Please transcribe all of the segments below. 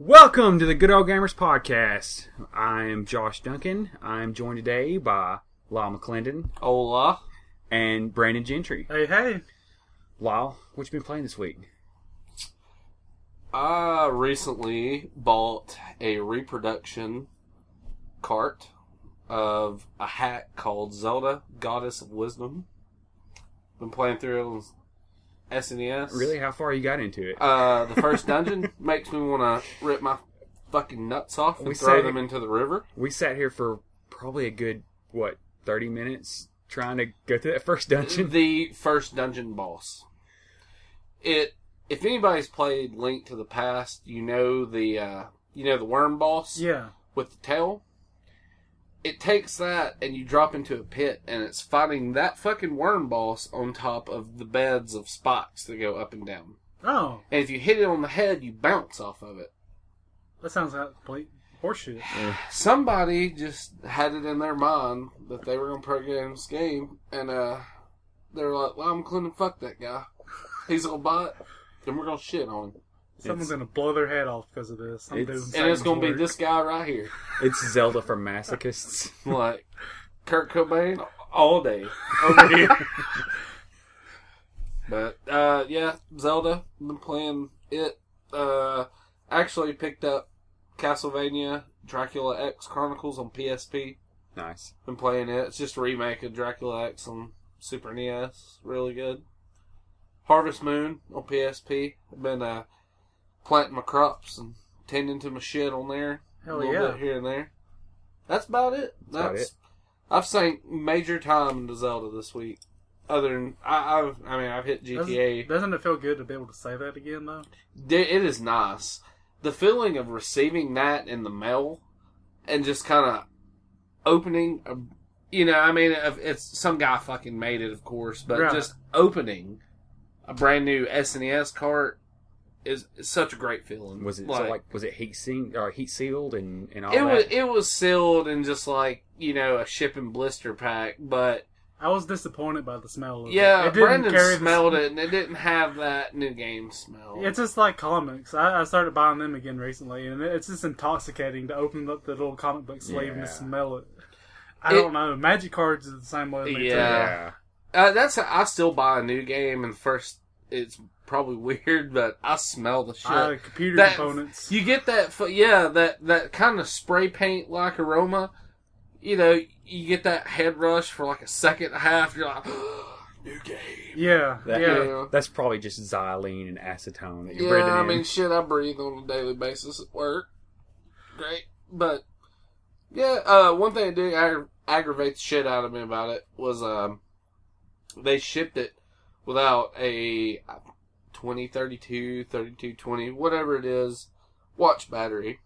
Welcome to the Good Ole Gamers podcast. I am Josh Duncan. I am joined today by Lyle McClendon. Hola. And Brandon Gentry. Hey, hey. Lyle, what you been playing this week? I recently bought a reproduction cart of a hack called Zelda, Goddess of Wisdom. Been playing through it on SNES. Really? How far you got into it? The first dungeon makes me want to rip my fucking nuts off and throw them into the river. We sat here for probably a good, 30 minutes trying to go through that first dungeon? The first dungeon boss. If anybody's played Link to the Past, you know the worm boss? Yeah. With the tail? It takes that and you drop into a pit and it's fighting that fucking worm boss on top of the beds of spikes that go up and down. Oh. And if you hit it on the head, you bounce off of it. That sounds like complete horseshit. Somebody just had it in their mind that they were going to program this game and they were like, well, I'm going to fuck that guy. He's going to buy it and we're going to shit on him. Someone's going to blow their head off because of this. And it's going to be this guy right here. It's Zelda for masochists. Like, Kurt Cobain all day over here. But, yeah, Zelda. Been playing it. Actually picked up Castlevania Dracula X Chronicles on PSP. Nice. Been playing it. It's just a remake of Dracula X on Super NES. Really good. Harvest Moon on PSP. I've been, planting my crops and tending to my shit on there. Hell a little bit here and there. That's about it. I've sank major time into Zelda this week. Other than I've hit GTA. Doesn't it feel good to be able to say that again though? It is nice. The feeling of receiving that in the mail and just kind of opening. It's some guy fucking made it, of course, but right. Just opening a brand new SNES cart. Is such a great feeling. Was it was it heat sealed and all that? It was sealed and just like, a shipping blister pack, but I was disappointed by the smell of it. Yeah, Brandon smelled it and it didn't have that new game smell. It's just like comics. I started buying them again recently and it's just intoxicating to open up the little comic book sleeve and to smell it. I don't know. Magic cards is the same way with me too. Yeah. I still buy a new game and first it's probably weird, but I smell the shit. Computer components. You get that, that kind of spray paint like aroma. You get that head rush for like a second and a half. You're like, new game. Yeah, That's probably just xylene and acetone that you're breathing in. Shit I breathe on a daily basis at work. Great. But, one thing that did aggravate the shit out of me about it was they shipped it without a 2032, 3220, whatever it is, watch battery.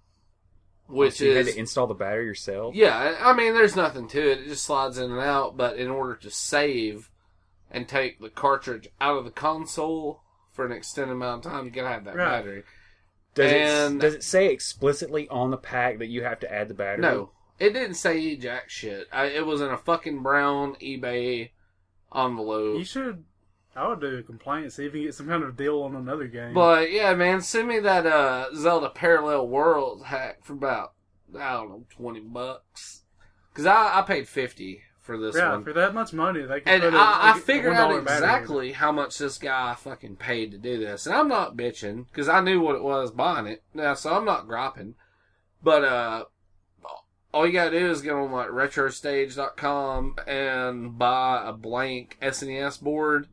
Which you had to install the battery yourself? Yeah, there's nothing to it. It just slides in and out. But in order to save and take the cartridge out of the console for an extended amount of time, you gotta have that battery. Does it say explicitly on the pack that you have to add the battery? No. It didn't say jack shit. It was in a fucking brown eBay envelope. I would do a complaint, see if you can get some kind of deal on another game. But, yeah, man, send me that Zelda Parallel Worlds hack for about, $20. Because I paid $50 for this one. Yeah, for that much money, they can and put I figured out exactly how much this guy fucking paid to do this. And I'm not bitching, because I knew what it was buying it. Now, so I'm not griping. But, all you gotta do is go on, like, retrostage.com and buy a blank SNES board.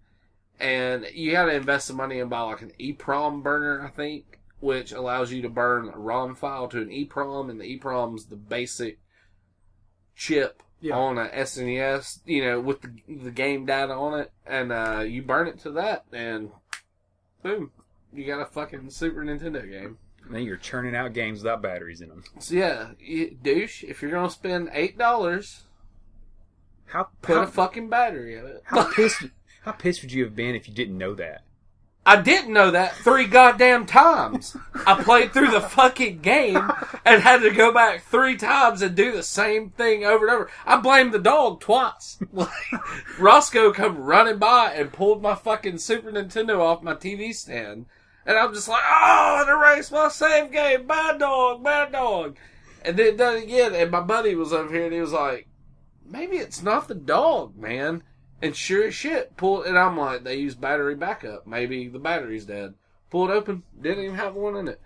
And you gotta invest some money and buy like an EEPROM burner, I think, which allows you to burn a ROM file to an EEPROM, and the EEPROM's the basic chip on a SNES, with the game data on it, and you burn it to that, and boom, you got a fucking Super Nintendo game. And then you're churning out games without batteries in them. So yeah, douche, if you're gonna spend $8 Put a fucking battery in it. How pissed would you have been if you didn't know that? I didn't know that 3 goddamn times. I played through the fucking game and had to go back 3 times and do the same thing over and over. I blamed the dog twice. Roscoe come running by and pulled my fucking Super Nintendo off my TV stand. And I'm just like, oh, it erased my save game. Bad dog, bad dog. And then it done it again. And my buddy was over here and he was like, maybe it's not the dog, man. And sure as shit, and I'm like, they use battery backup. Maybe the battery's dead. Pulled it open, didn't even have one in it.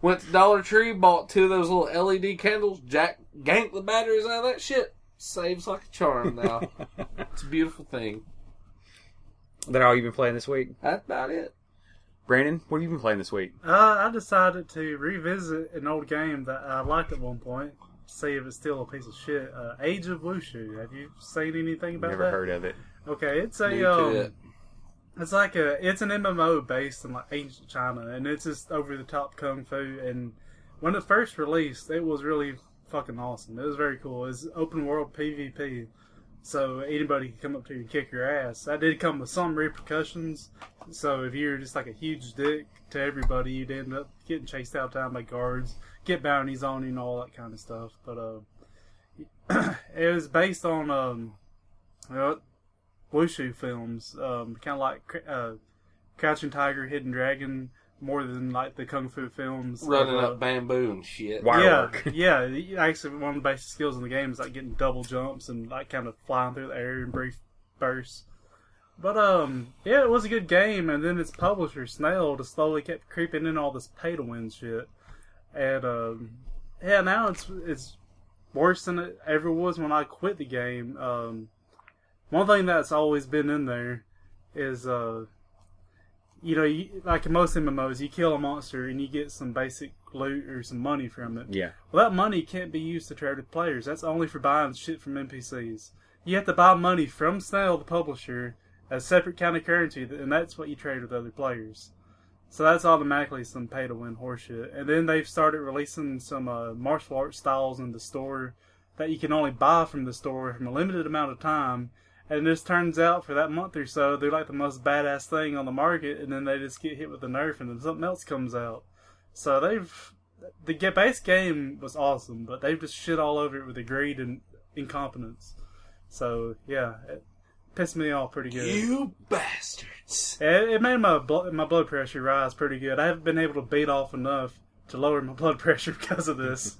Went to Dollar Tree, bought 2 of those little LED candles, ganked the batteries out of that shit. Saves like a charm now. It's a beautiful thing. That all you've been playing this week? That's about it. Brandon, what have you been playing this week? I decided to revisit an old game that I liked at one point. See if it's still a piece of shit. Age of Wushu. Have you seen anything about that? Never heard of it. Okay, it's an MMO based in like ancient China, and it's just over the top kung fu. And when it first released, it was really fucking awesome. It was very cool. It's open world PvP, so anybody can come up to you and kick your ass. That did come with some repercussions. So if you're just like a huge dick to everybody, you'd end up getting chased out of town by guards, get bounties on you, and all that kind of stuff. But it was based on Wushu films, kind of like Crouching Tiger, Hidden Dragon, more than like the kung fu films. Running up bamboo and shit. Wirework. Yeah. Actually, one of the basic skills in the game is like getting double jumps and like kind of flying through the air in brief bursts. But yeah, it was a good game. And then its publisher, Snail, just slowly kept creeping in all this pay-to-win shit. And yeah, now it's worse than it ever was when I quit the game. One thing that's always been in there is, like in most MMOs, you kill a monster and you get some basic loot or some money from it. Yeah. Well, that money can't be used to trade with players. That's only for buying shit from NPCs. You have to buy money from Snail, the publisher, as separate kind of currency, and that's what you trade with other players. So that's automatically some pay-to-win horseshit. And then they've started releasing some martial arts styles in the store that you can only buy from the store from a limited amount of time. And this turns out for that month or so, they're like the most badass thing on the market, and then they just get hit with a nerf, and then something else comes out. So the base game was awesome, but they've just shit all over it with the greed and incompetence. So yeah, it pissed me off pretty good. You bastards! It made my blood pressure rise pretty good. I haven't been able to beat off enough to lower my blood pressure because of this.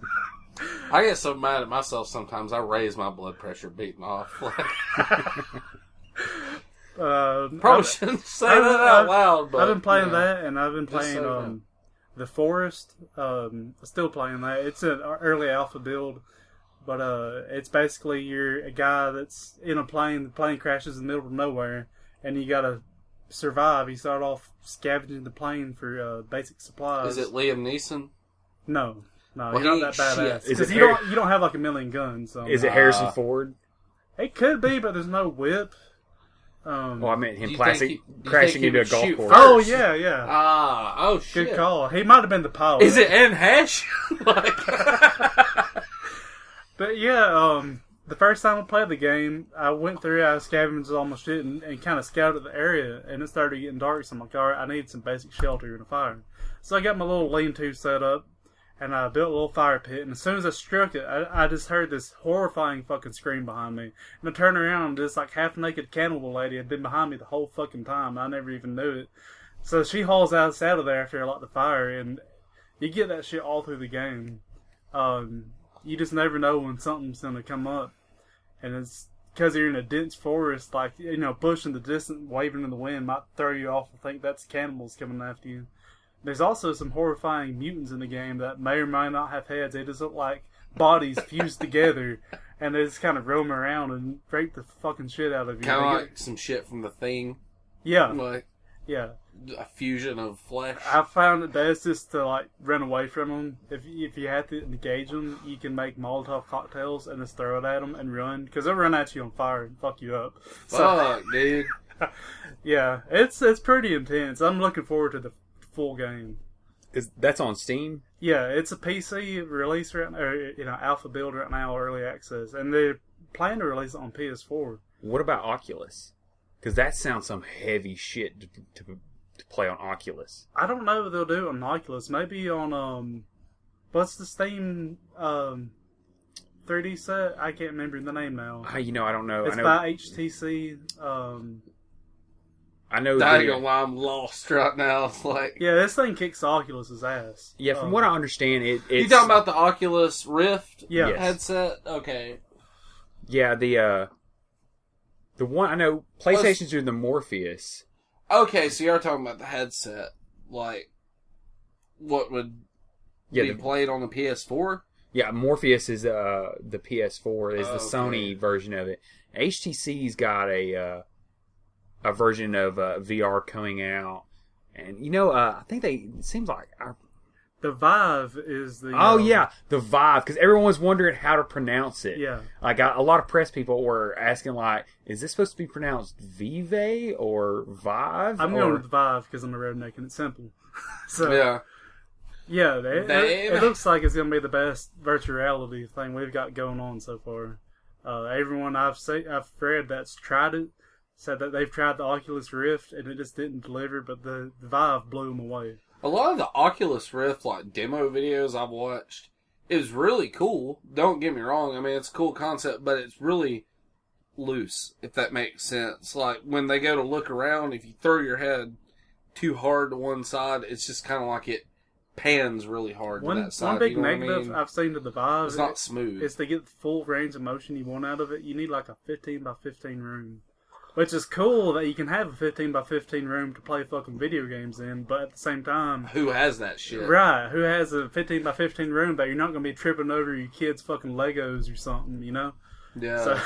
I get so mad at myself sometimes. I raise my blood pressure beating off. Probably shouldn't say that out loud. But I've been playing that, and I've been playing The Forest. Still playing that. It's an early alpha build, but it's basically you're a guy that's in a plane. The plane crashes in the middle of nowhere, and you gotta survive. You start off scavenging the plane for basic supplies. Is it Liam Neeson? No. No, well, you're not that badass. Because you don't have like a million guns. So. Is it Harrison Ford? It could be, but there's no whip. Well, I meant him crashing into a golf course. Oh, yeah. Oh, shit. Good call. He might have been the pilot. Is it Anne Hesh? But yeah, the first time I played the game, I went through, I scavenged all my shit and kind of scouted the area, and it started getting dark, so I'm like, alright, I need some basic shelter and a fire. So I got my little lean-to set up, and I built a little fire pit, and as soon as I struck it, I just heard this horrifying fucking scream behind me. And I turned around, and this like half-naked cannibal lady had been behind me the whole fucking time. I never even knew it. So she hauls us out of there after I light the fire, and you get that shit all through the game. You just never know when something's going to come up. And it's because you're in a dense forest, like, bush in the distance, waving in the wind might throw you off and think that's cannibals coming after you. There's also some horrifying mutants in the game that may or may not have heads. They just look like bodies fused together, and they just kind of roam around and rape the fucking shit out of you. Kind of like some shit from The Thing. Yeah. Like, yeah. A fusion of flesh. I found that best just to like run away from them. If you have to engage them, you can make Molotov cocktails and just throw it at them and run, because they'll run at you on fire and fuck you up. Fuck, dude. Yeah, it's pretty intense. I'm looking forward to the full game. That's on Steam? Yeah, it's a PC release right now, alpha build right now, early access, and they're planning to release it on PS4. What about Oculus? Because that sounds some heavy shit to play on Oculus. I don't know if they'll do it on Oculus. Maybe on what's the Steam 3D set? I can't remember the name now. I don't know. It's I know by HTC. I know. I ain't gonna lie, I'm lost right now. It's like, yeah, this thing kicks Oculus's ass. Yeah, from what I understand, it's... You talking about the Oculus Rift Yes. headset? Okay. Yeah, the one... I know PlayStation's doing the Morpheus. Okay, so you're talking about the headset. Like, what would be played on the PS4? Yeah, Morpheus is the PS4, is the Okay. Sony version of it. HTC's got a version of VR coming out. And, I think it seems like... The Vive is the... the Vive, because everyone was wondering how to pronounce it. Yeah. Like, a lot of press people were asking, like, is this supposed to be pronounced Vive or Vive? I'm going with the Vive because I'm a redneck and it's simple. So, Yeah. yeah, it looks like it's going to be the best virtual reality thing we've got going on so far. Everyone I've read that's tried it said that they've tried the Oculus Rift and it just didn't deliver, but the Vive blew them away. A lot of the Oculus Rift, like, demo videos I've watched is really cool. Don't get me wrong. I mean, it's a cool concept, but it's really loose, if that makes sense. Like, when they go to look around, if you throw your head too hard to one side, it's just kind of like it pans really hard to that side. One big you know what I negative mean? I've seen to the Vive It's not smooth. is to get the full range of motion you want out of it, you need like a 15 by 15 room. Which is cool that you can have a 15 by 15 room to play fucking video games in, but at the same time... Who has that shit? Right, who has a 15 by 15 room that you're not going to be tripping over your kids' fucking Legos or something, Yeah. So,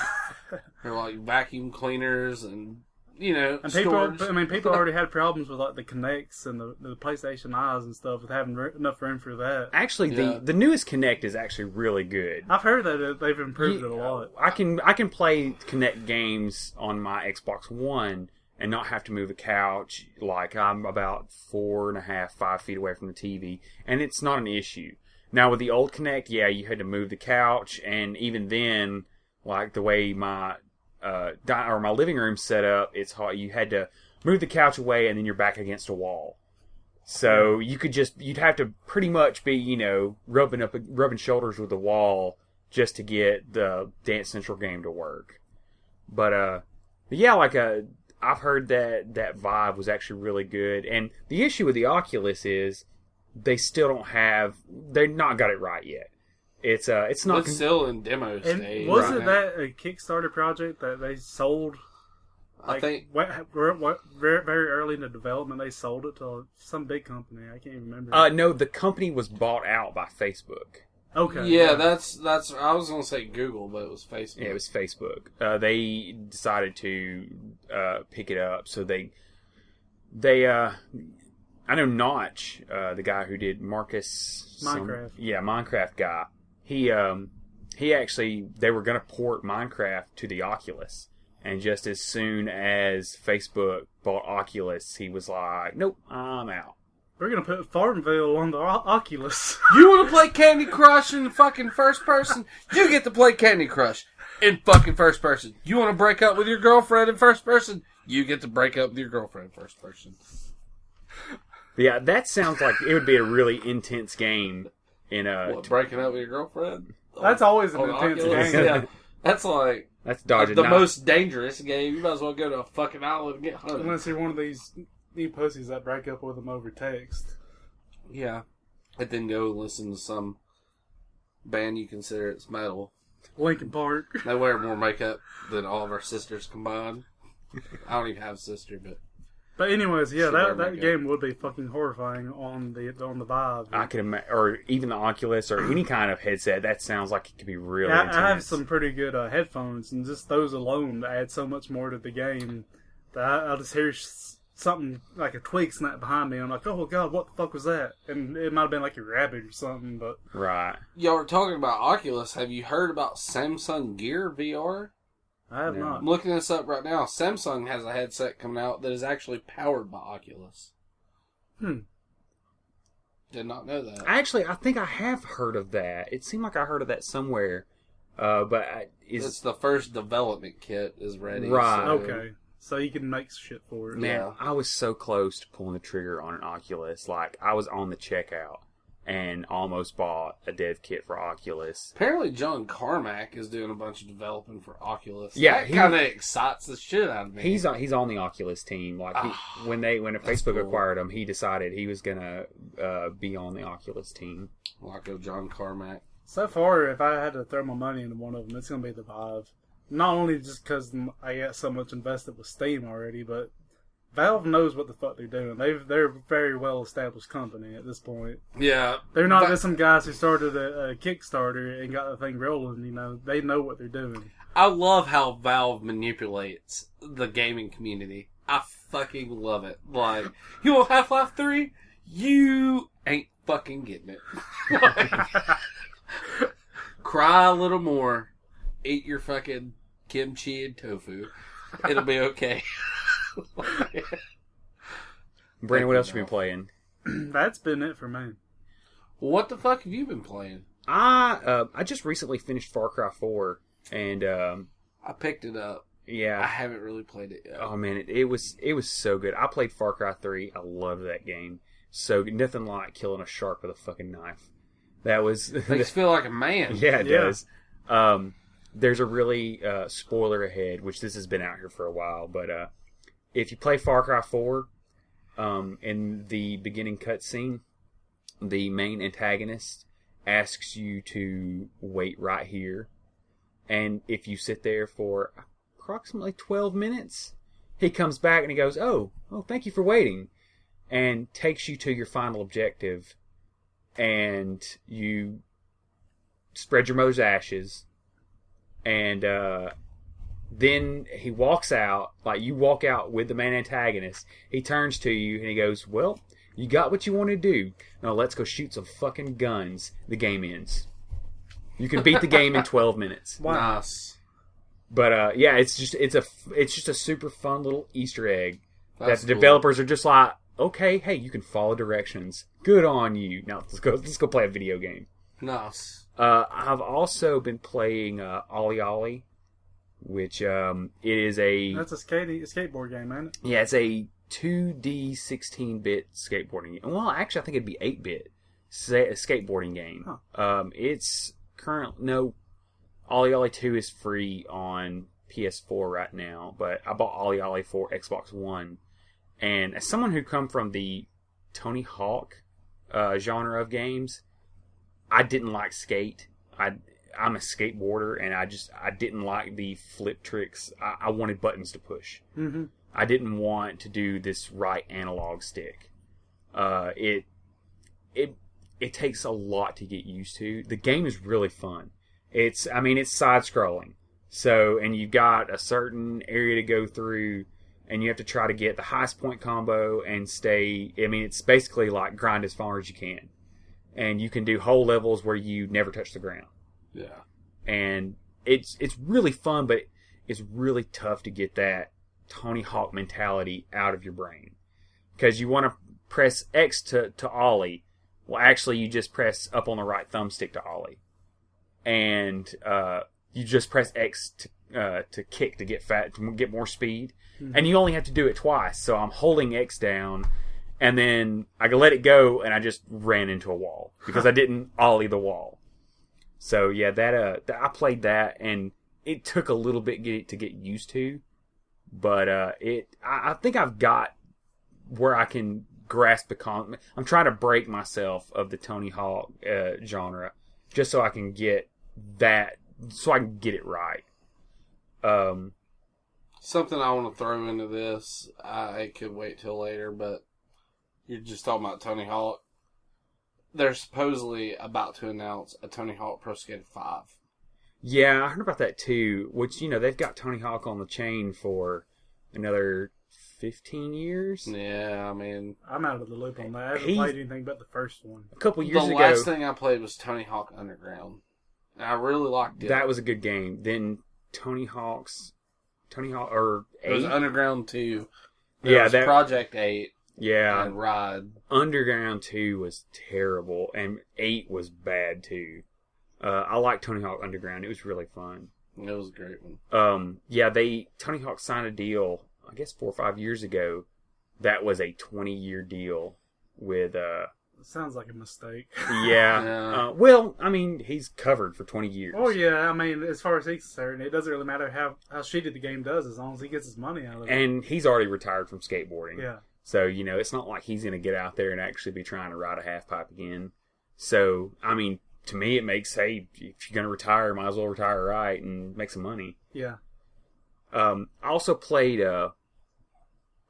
They're like vacuum cleaners and, and storage. people already had problems with like the Kinects and the PlayStation Eyes and stuff with having enough room for that. Actually, Yeah. the newest Kinect is actually really good. I've heard that they've improved it a lot. I can play Kinect games on my Xbox One and not have to move a couch. Like, I'm about 4.5, 5 feet away from the TV, and it's not an issue. Now, with the old Kinect, yeah, you had to move the couch, and even then, like, the way my my living room's set up, it's hard. You had to move the couch away, and then you're back against a wall. So you'd have to pretty much be, rubbing shoulders with the wall just to get the Dance Central game to work. But yeah, I've heard that Vive was actually really good. And the issue with the Oculus is they've not got it right yet. It's not. It's still in demo stage. Wasn't that a Kickstarter project that they sold? I think very, very early in the development, they sold it to some big company. I can't even remember. No, the company was bought out by Facebook. Okay. Yeah, that's. I was gonna say Google, but it was Facebook. Yeah, it was Facebook. They decided to pick it up, so they. I know Notch, the guy who did Marcus Minecraft. Minecraft guy. He actually, they were going to port Minecraft to the Oculus, and just as soon as Facebook bought Oculus, he was like, "Nope, I'm out." We're gonna put Farmville on the Oculus. You want to play Candy Crush in fucking first person? You get to play Candy Crush in fucking first person. You want to break up with your girlfriend in first person? You get to break up with your girlfriend in first person. Yeah, that sounds like it would be a really intense game. Breaking up with your girlfriend? That's always an On intense Oculus? game. Yeah, that's like That's dodging the most dangerous game. You might as well go to a fucking island and get hunted. Unless you're one of these new pussies that break up with them over text. Yeah, and then go listen to some band you consider it's metal. Linkin Park. They wear more makeup than all of our sisters combined. I don't even have a sister, But anyways, yeah, Should wear that makeup. game would be fucking horrifying on the Vive. I can imagine, or even the Oculus, or any kind of headset. That sounds like it could be really Yeah, intense. I have some pretty good headphones, and just those alone add so much more to the game that I'll just hear something like a twig snap behind me. And I'm like, oh god, what the fuck was that? And it might have been like a rabbit or something. But Right. y'all were talking about Oculus. Have you heard about Samsung Gear VR? I have No. not. I'm looking this up right now. Samsung has a headset coming out that is actually powered by Oculus. Did not know that. Actually, I think I have heard of that. It seemed like I heard of that somewhere. It's the first development kit is ready. Right. So. Okay. So you can make shit for it. Man, I was so close to pulling the trigger on an Oculus. Like, I was on the checkout and almost bought a dev kit for Oculus. Apparently, John Carmack is doing a bunch of developing for Oculus. Yeah, that kind of excites the shit out of me. He's on the Oculus team. Like, when Facebook acquired him, he decided he was gonna be on the Oculus team. Like a John Carmack. So far, if I had to throw my money into one of them, it's gonna be the Vive. Not only just because I got so much invested with Steam already, but Valve knows what the fuck they're doing. They're a very well established company at this point. Yeah, they're not just some guys who started a Kickstarter and got the thing rolling. You know, they know what they're doing. I love how Valve manipulates the gaming community. I fucking love it. Like, you want Half-Life 3? You ain't fucking getting it. Like, cry a little more. Eat your fucking kimchi and tofu. It'll be okay. Brandon, what else have you been playing? That's been it for me. What the fuck have you been playing? I just recently finished Far Cry 4, and I picked it up. Yeah, I haven't really played it yet. Oh man, it was so good. I played Far Cry 3. I love that game. So nothing like killing a shark with a fucking knife. That was makes you feel like a man. Yeah, it does. There's a really spoiler ahead, which this has been out here for a while, but if you play Far Cry 4, in the beginning cutscene, the main antagonist asks you to wait right here, and if you sit there for approximately 12 minutes, he comes back and he goes, oh, thank you for waiting, and takes you to your final objective, and you spread your mother's ashes. And then he walks out, like you walk out with the main antagonist. He turns to you and he goes, well, you got what you want to do. Now let's go shoot some fucking guns. The game ends. You can beat the game in 12 minutes. Wow. Nice. But yeah, it's just a super fun little Easter egg That's that the developers are just like, okay, hey, you can follow directions. Good on you. Now let's go play a video game. Nice. I've also been playing Ollie Ollie, which it is a... That's a skateboard game, ain't it? Yeah, it's a 2D 16-bit skateboarding game. Well, actually, I think it'd be 8-bit skateboarding game. Huh. It's no, Ollie Ollie 2 is free on PS4 right now, but I bought Ollie Ollie for Xbox One. And as someone who come from the Tony Hawk genre of games, I didn't like skate. I'm a skateboarder, and I didn't like the flip tricks. I wanted buttons to push. Mm-hmm. I didn't want to do this right analog stick. It takes a lot to get used to. The game is really fun. It's side scrolling. So, and you've got a certain area to go through, and you have to try to get the highest point combo and stay. It's basically like grind as far as you can. And you can do whole levels where you never touch the ground. Yeah. And it's really fun, but it's really tough to get that Tony Hawk mentality out of your brain. Because you want to press X to ollie. Well, actually, you just press up on the right thumbstick to ollie. And you just press X to kick to get more speed. Mm-hmm. And you only have to do it twice. So I'm holding X down, and then I let it go, and I just ran into a wall because I didn't ollie the wall. So yeah, I played that, and it took a little bit to get used to, but I think I've got where I can grasp the concept. I'm trying to break myself of the Tony Hawk genre, just so I can get that, so I can get it right. Something I want to throw into this, I could wait till later, but you're just talking about Tony Hawk. They're supposedly about to announce a Tony Hawk Pro Skater 5. Yeah, I heard about that too. Which, they've got Tony Hawk on the chain for another 15 years. Yeah, I'm out of the loop on that. I haven't played anything but the first one. A couple years ago. The last thing I played was Tony Hawk Underground. And I really liked it. That was a good game. Then Tony Hawk or 8? It was Underground 2. Yeah, that Project 8. Yeah. And Ride. Underground 2 was terrible, and 8 was bad too. I like Tony Hawk Underground. It was really fun. It was a great one. Tony Hawk signed a deal, I guess 4 or 5 years ago, that was a 20-year deal with Sounds like a mistake. Yeah. Well, I mean, he's covered for 20 years. Oh, yeah. I mean, as far as he's concerned, it doesn't really matter how shitty the game does as long as he gets his money out of it. And he's already retired from skateboarding. Yeah. So, it's not like he's going to get out there and actually be trying to ride a half pipe again. So, I mean, to me, it makes, hey, if you're going to retire, might as well retire right and make some money. Yeah. I also played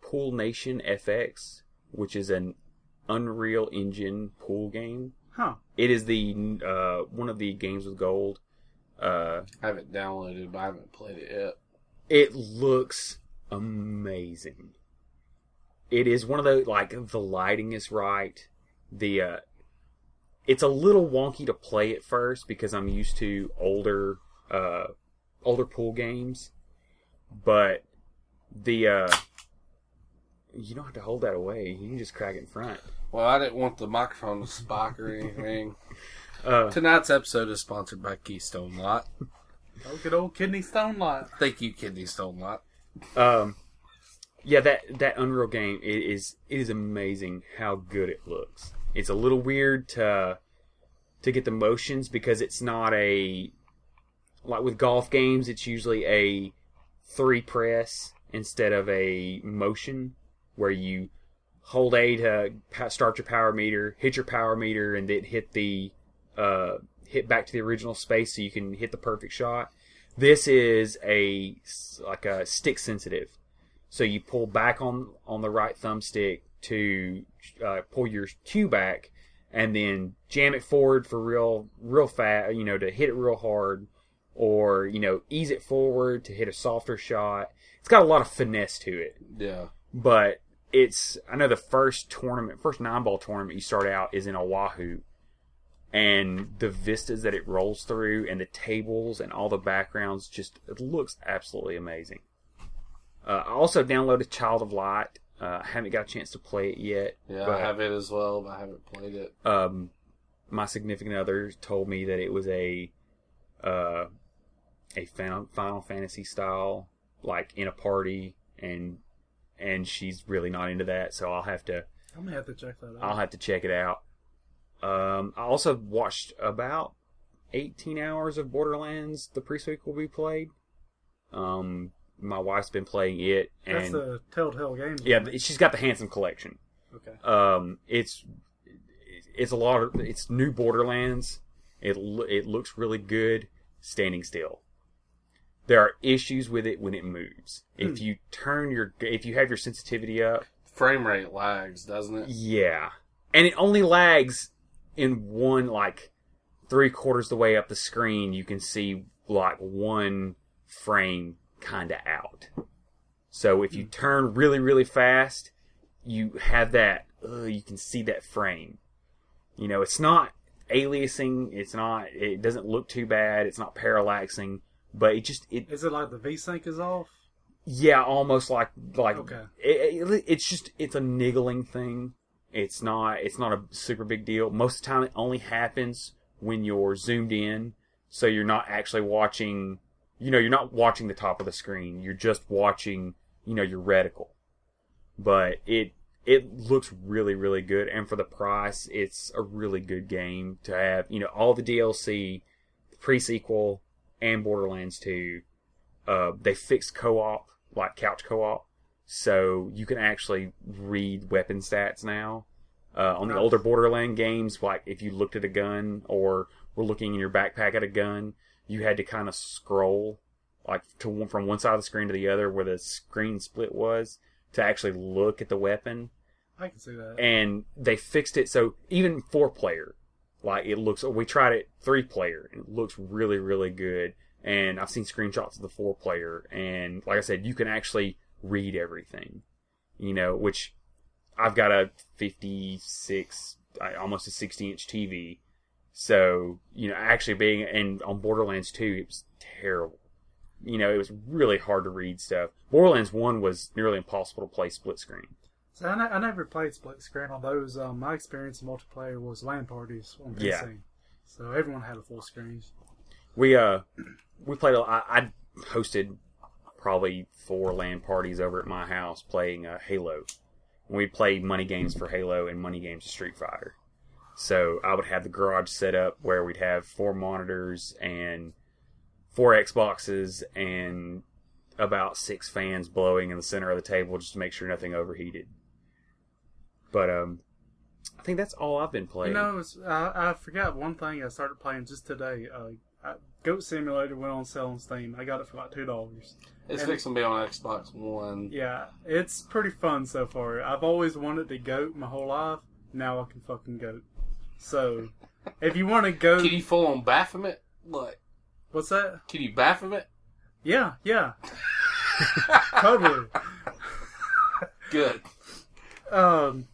Pool Nation FX, which is an Unreal Engine pool game. Huh. It is the one of the games with gold. I have it downloaded, but I haven't played it yet. It looks amazing. It is one of those, like, the lighting is right. It's a little wonky to play at first because I'm used to older pool games, but you don't have to hold that away. You can just crack it in front. Well, I didn't want the microphone to spike or anything. Tonight's episode is sponsored by Keystone Light. Oh, good old Kidney Stone Light. Thank you, Kidney Stone Light. Yeah, that Unreal game, it is amazing how good it looks. It's a little weird to get the motions because it's not like with golf games, it's usually a 3 press instead of a motion where you hold A to start your power meter, hit your power meter, and then hit back to the original space so you can hit the perfect shot. This is like a stick sensitive. So you pull back on the right thumbstick to pull your cue back, and then jam it forward for real fast, to hit it real hard, or ease it forward to hit a softer shot. It's got a lot of finesse to it. Yeah. But I know the first 9-ball tournament you start out is in Oahu, and the vistas that it rolls through and the tables and all the backgrounds, it looks absolutely amazing. I also downloaded Child of Light. I haven't got a chance to play it yet. Yeah, I have it as well, but I haven't played it. My significant other told me that it was a Final Fantasy style, like in a party, and she's really not into that, so I'm gonna have to check that out. I'll have to check it out. I also watched about 18 hours of Borderlands, the pre-sequel we played. My wife's been playing it, and that's the Telltale Games. Yeah, she's got the Handsome Collection. Okay. It's new Borderlands. It looks really good standing still. There are issues with it when it moves. If you have your sensitivity up, frame rate lags, doesn't it? Yeah, and it only lags in one, like 3/4 the way up the screen. You can see like one frame kind of out. So if you turn really, really fast, you have that. You can see that frame. It's not aliasing. It doesn't look too bad. It's not parallaxing. But is it like the V-Sync is off? Yeah, almost like okay. It's a niggling thing. It's not a super big deal. Most of the time it only happens when you're zoomed in, so you're not actually watching, you're not watching the top of the screen. You're just watching, your reticle. But it looks really, really good, and for the price, it's a really good game to have, all the DLC, the pre-sequel, and Borderlands 2. They fixed co-op, like couch co-op, so you can actually read weapon stats now. On the older Borderlands games, like if you looked at a gun or were looking in your backpack at a gun, you had to kind of scroll like from one side of the screen to the other where the screen split was to actually look at the weapon. I can see that. And they fixed it so even 4-player, like we tried it 3-player, and it looks really, really good. And I've seen screenshots of the 4-player, and like I said, you can actually read everything, which I've got a 56, almost a 60-inch TV. So, actually and on Borderlands 2, it was terrible. It was really hard to read stuff. Borderlands 1 was nearly impossible to play split screen. So I never played split screen on those. My experience in multiplayer was LAN parties on PC. Yeah. So everyone had a full screen. We played. I hosted probably 4 LAN parties over at my house playing Halo. We played money games for Halo and money games for Street Fighter. So I would have the garage set up where we'd have 4 monitors and 4 Xboxes and about 6 fans blowing in the center of the table just to make sure nothing overheated. But I think that's all I've been playing. You know, I forgot one thing I started playing just today. Goat Simulator went on sale on Steam. I got it for like $2. It's fixing to be on Xbox One. Yeah, it's pretty fun so far. I've always wanted to goat my whole life. Now I can fucking goat. So, if you want to goat... Can you full on Baphomet? Like, what's that? Can you Baphomet? Yeah. Totally. Good. But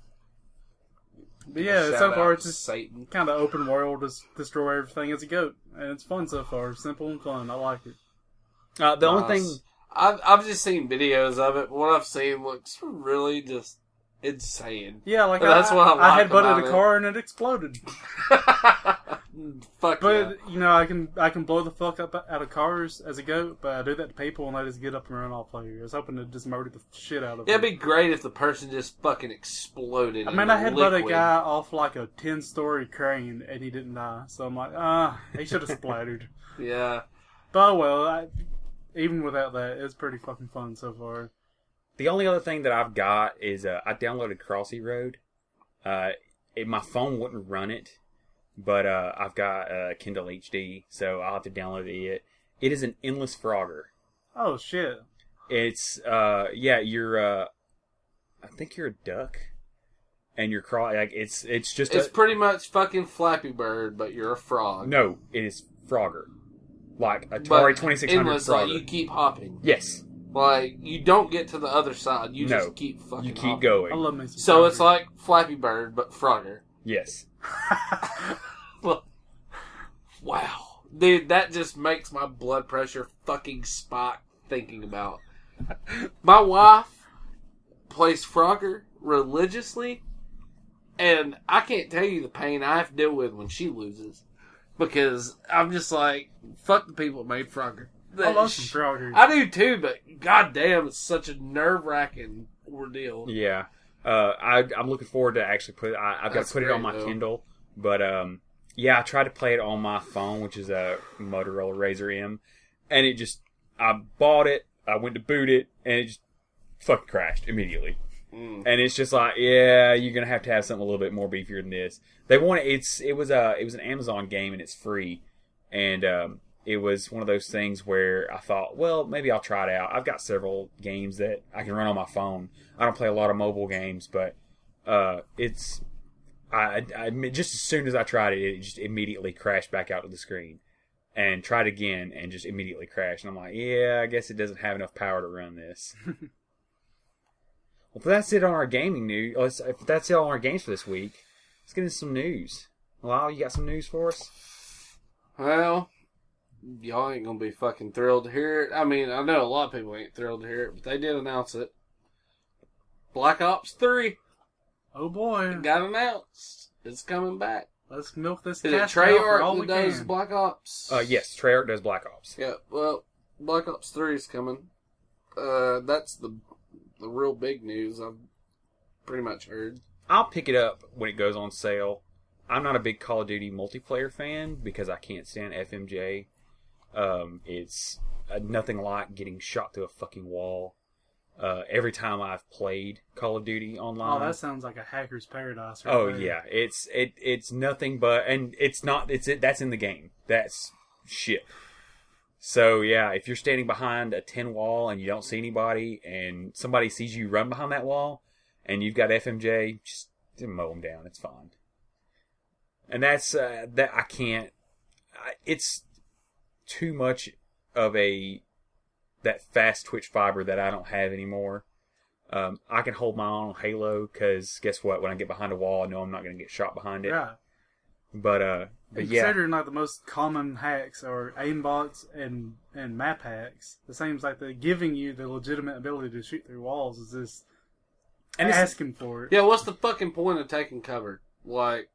yeah, so far it's just Satan. kind of open world, just destroy everything as a goat. And it's fun so far. Simple and fun. I like it. The only thing... I've just seen videos of it. What I've seen looks really just insane. Yeah, like that's what I like had butted about a car and it exploded. Fuck But you know, I can blow the fuck up out of cars as a goat, but I do that to people and they just get up and run off later. I was hoping to just murder the shit out of them. It'd be great if the person just fucking exploded. I mean, I had but a guy off like a 10-story crane and he didn't die, so I'm like, he should have splattered. Yeah. But well, even without that, it's pretty fucking fun so far. The only other thing that I've got is I downloaded Crossy Road. My phone wouldn't run it, but I've got Kindle HD, so I'll have to download it. It is an endless Frogger. Oh shit! It's you're I think you're a duck, and you're it's just it's pretty much fucking Flappy Bird, but you're a frog. No, it is Frogger, like Atari 2600 endless, Frogger. like you keep hopping. Yes. Like, you don't get to the other side. You just keep fucking You keep hopping. going. I love me some So Frogger. it's like Flappy Bird, but Frogger. Yes. Wow. Dude, that just makes my blood pressure fucking spike thinking about. My wife plays Frogger religiously, and I can't tell you the pain I have to deal with when she loses. Because I'm just like, fuck the people that made Frogger. I love some Frogger. I do too, but goddamn, it's such a nerve-wracking ordeal. Yeah. I'm looking forward to actually I've got to put it on my Kindle. But, I tried to play it on my phone, which is a Motorola Razr M. And I bought it, I went to boot it, and it just fucking crashed immediately. And it's just like, yeah, you're going to have something a little bit more beefier than this. It was an Amazon game, and it's free. And, it was one of those things where I thought, well, maybe I'll try it out. I've got several games that I can run on my phone. I don't play a lot of mobile games, but I just as soon as I tried it, it just immediately crashed back out to the screen. And tried again and just immediately crashed. And I'm like, yeah, I guess it doesn't have enough power to run this. Well, if that's it on our gaming news, if that's it on our games for this week, let's get into some news. Lyle, you got some news for us? Well, y'all ain't gonna be fucking thrilled to hear it. I mean, I know a lot of people ain't thrilled to hear it, but they did announce it. Black Ops 3. Oh boy. It got announced. It's coming back. Let's milk this Is it cash cow for all Treyarch we that does can. Black Ops? Yes, Treyarch does Black Ops. Yeah, well, Black Ops 3 is coming. That's the real big news I've pretty much heard. I'll pick it up when it goes on sale. I'm not a big Call of Duty multiplayer fan because I can't stand FMJ. It's nothing like getting shot through a fucking wall. Every time I've played Call of Duty online. Oh, that sounds like a hacker's paradise. Oh yeah, it's nothing but, and that's in the game. That's shit. So yeah, if you're standing behind a tin wall and you don't see anybody, and somebody sees you run behind that wall, and you've got FMJ, just mow them down. It's fine. And that's that I can't. It's too much of that fast twitch fiber that I don't have anymore. I can hold my own on Halo because guess what? When I get behind a wall, I know I'm not going to get shot behind it. Right. But yeah. Considering like the most common hacks are aimbots and map hacks, it seems like they're giving you the legitimate ability to shoot through walls is just asking for it. Yeah, what's the fucking point of taking cover? Like,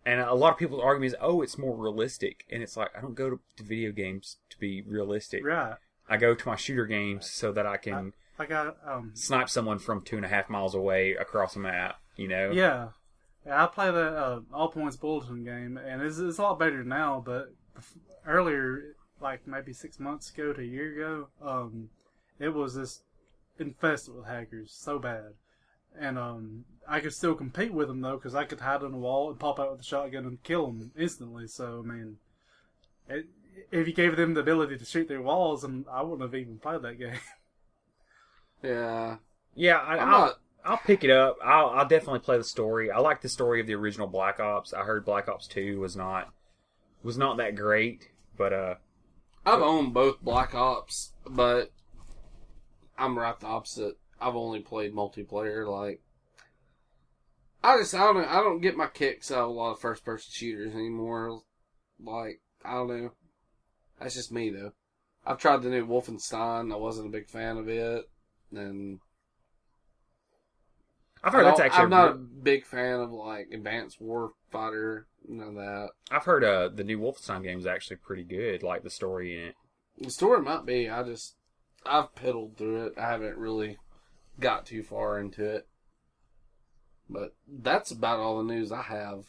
And a lot of people's argument is, oh, it's more realistic. And it's like, I don't go to video games to be realistic. Right. I go to my shooter games so that I can snipe someone from 2.5 miles away across a map, you know? Yeah. I play the All Points Bulletin game, and it's a lot better now, but earlier, like maybe 6 months ago to a year ago, it was just infested with hackers so bad. And I could still compete with them, though, because I could hide on a wall and pop out with a shotgun and kill them instantly. So, I mean, if you gave them the ability to shoot through walls, I wouldn't have even played that game. Yeah. Yeah, I'll pick it up. I'll definitely play the story. I like the story of the original Black Ops. I heard Black Ops 2 was not that great, but I've owned both Black Ops, but I'm right the opposite. I've only played multiplayer. Like, I don't get my kicks out of a lot of first person shooters anymore. Like, I don't know. That's just me though. I've tried the new Wolfenstein. I wasn't a big fan of it, and I've heard that's actually. I'm not a big fan of like Advanced Warfighter, none of that. I've heard the new Wolfenstein game is actually pretty good. Like the story in it. The story might be. I've piddled through it. I haven't really got too far into it. But that's about all the news I have.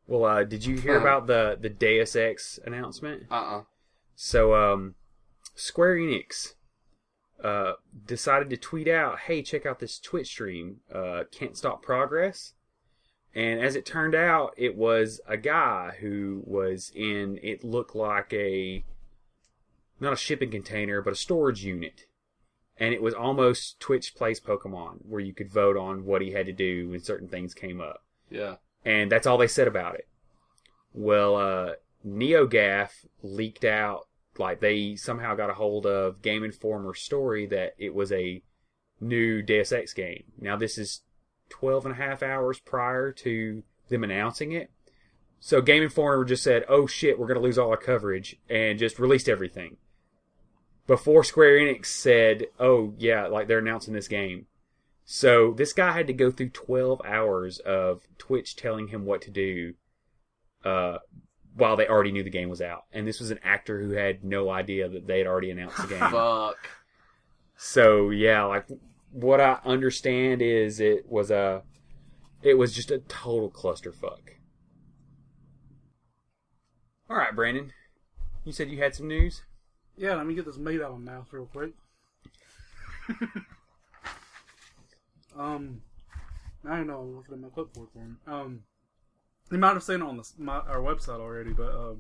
Well, did you hear about the Deus Ex announcement? So, Square Enix decided to tweet out, hey, check out this Twitch stream, Can't Stop Progress. And as it turned out, it was a guy who was in, it looked like not a shipping container, but a storage unit. And it was almost Twitch Plays Pokemon, where you could vote on what he had to do when certain things came up. Yeah. And that's all they said about it. Well, NeoGAF leaked out, like they somehow got a hold of Game Informer's story that it was a new Deus Ex game. Now this is 12 and a half hours prior to them announcing it. So Game Informer just said, oh shit, we're going to lose all our coverage, and just released everything. Before Square Enix said, oh yeah, like they're announcing this game. So this guy had to go through 12 hours of Twitch telling him what to do while they already knew the game was out. And this was an actor who had no idea that they had already announced the game. Fuck. So yeah, like what I understand is it was just a total clusterfuck. All right, Brandon. You said you had some news? Yeah, let me get this meat out of my mouth real quick. I know I'm looking at my clipboard for him. You might have seen it on our website already, but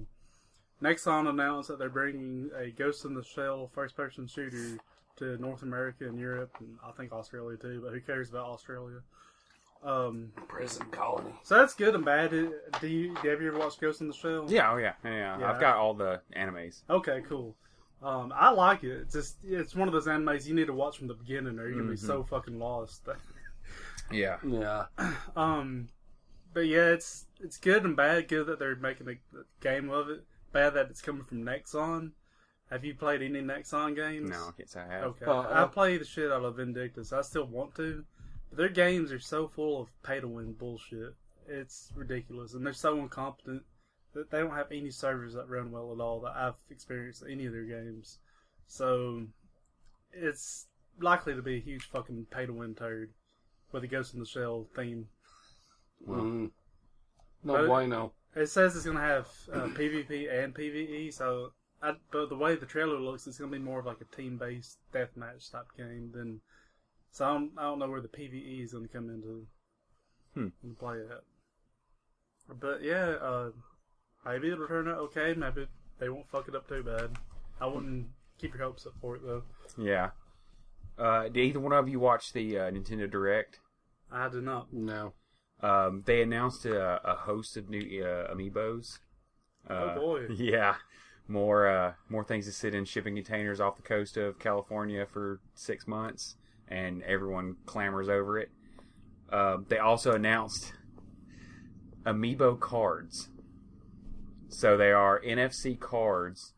Nexon announced that they're bringing a Ghost in the Shell first-person shooter to North America and Europe, and I think Australia too, but who cares about Australia? Prison colony. So that's good and bad. Have you ever watched Ghost in the Shell? Yeah, I've got all the animes. Okay, cool. I like it. It's one of those animes you need to watch from the beginning, or you're gonna be so fucking lost. Yeah. But yeah, it's good and bad. Good that they're making a game of it. Bad that it's coming from Nexon. Have you played any Nexon games? No, I can't say I have. Okay, I play the shit out of Vindictus. I still want to, but their games are so full of pay-to-win bullshit. It's ridiculous, and they're so incompetent that they don't have any servers that run well at all that I've experienced in any of their games. So it's likely to be a huge fucking pay-to-win turd with a Ghost in the Shell theme. No bueno. It says it's going to have PvP and PvE, but the way the trailer looks, it's going to be more of like a team-based deathmatch type game. So I don't know where the PvE is going to come into and play at. But yeah, maybe it'll turn out okay. Maybe they won't fuck it up too bad. I wouldn't keep your hopes up for it though. Yeah. Did either one of you watch the Nintendo Direct? I did not. No. They announced a host of new amiibos. Oh boy! Yeah, more things to sit in shipping containers off the coast of California for 6 months, and everyone clamors over it. They also announced amiibo cards. So they are NFC cards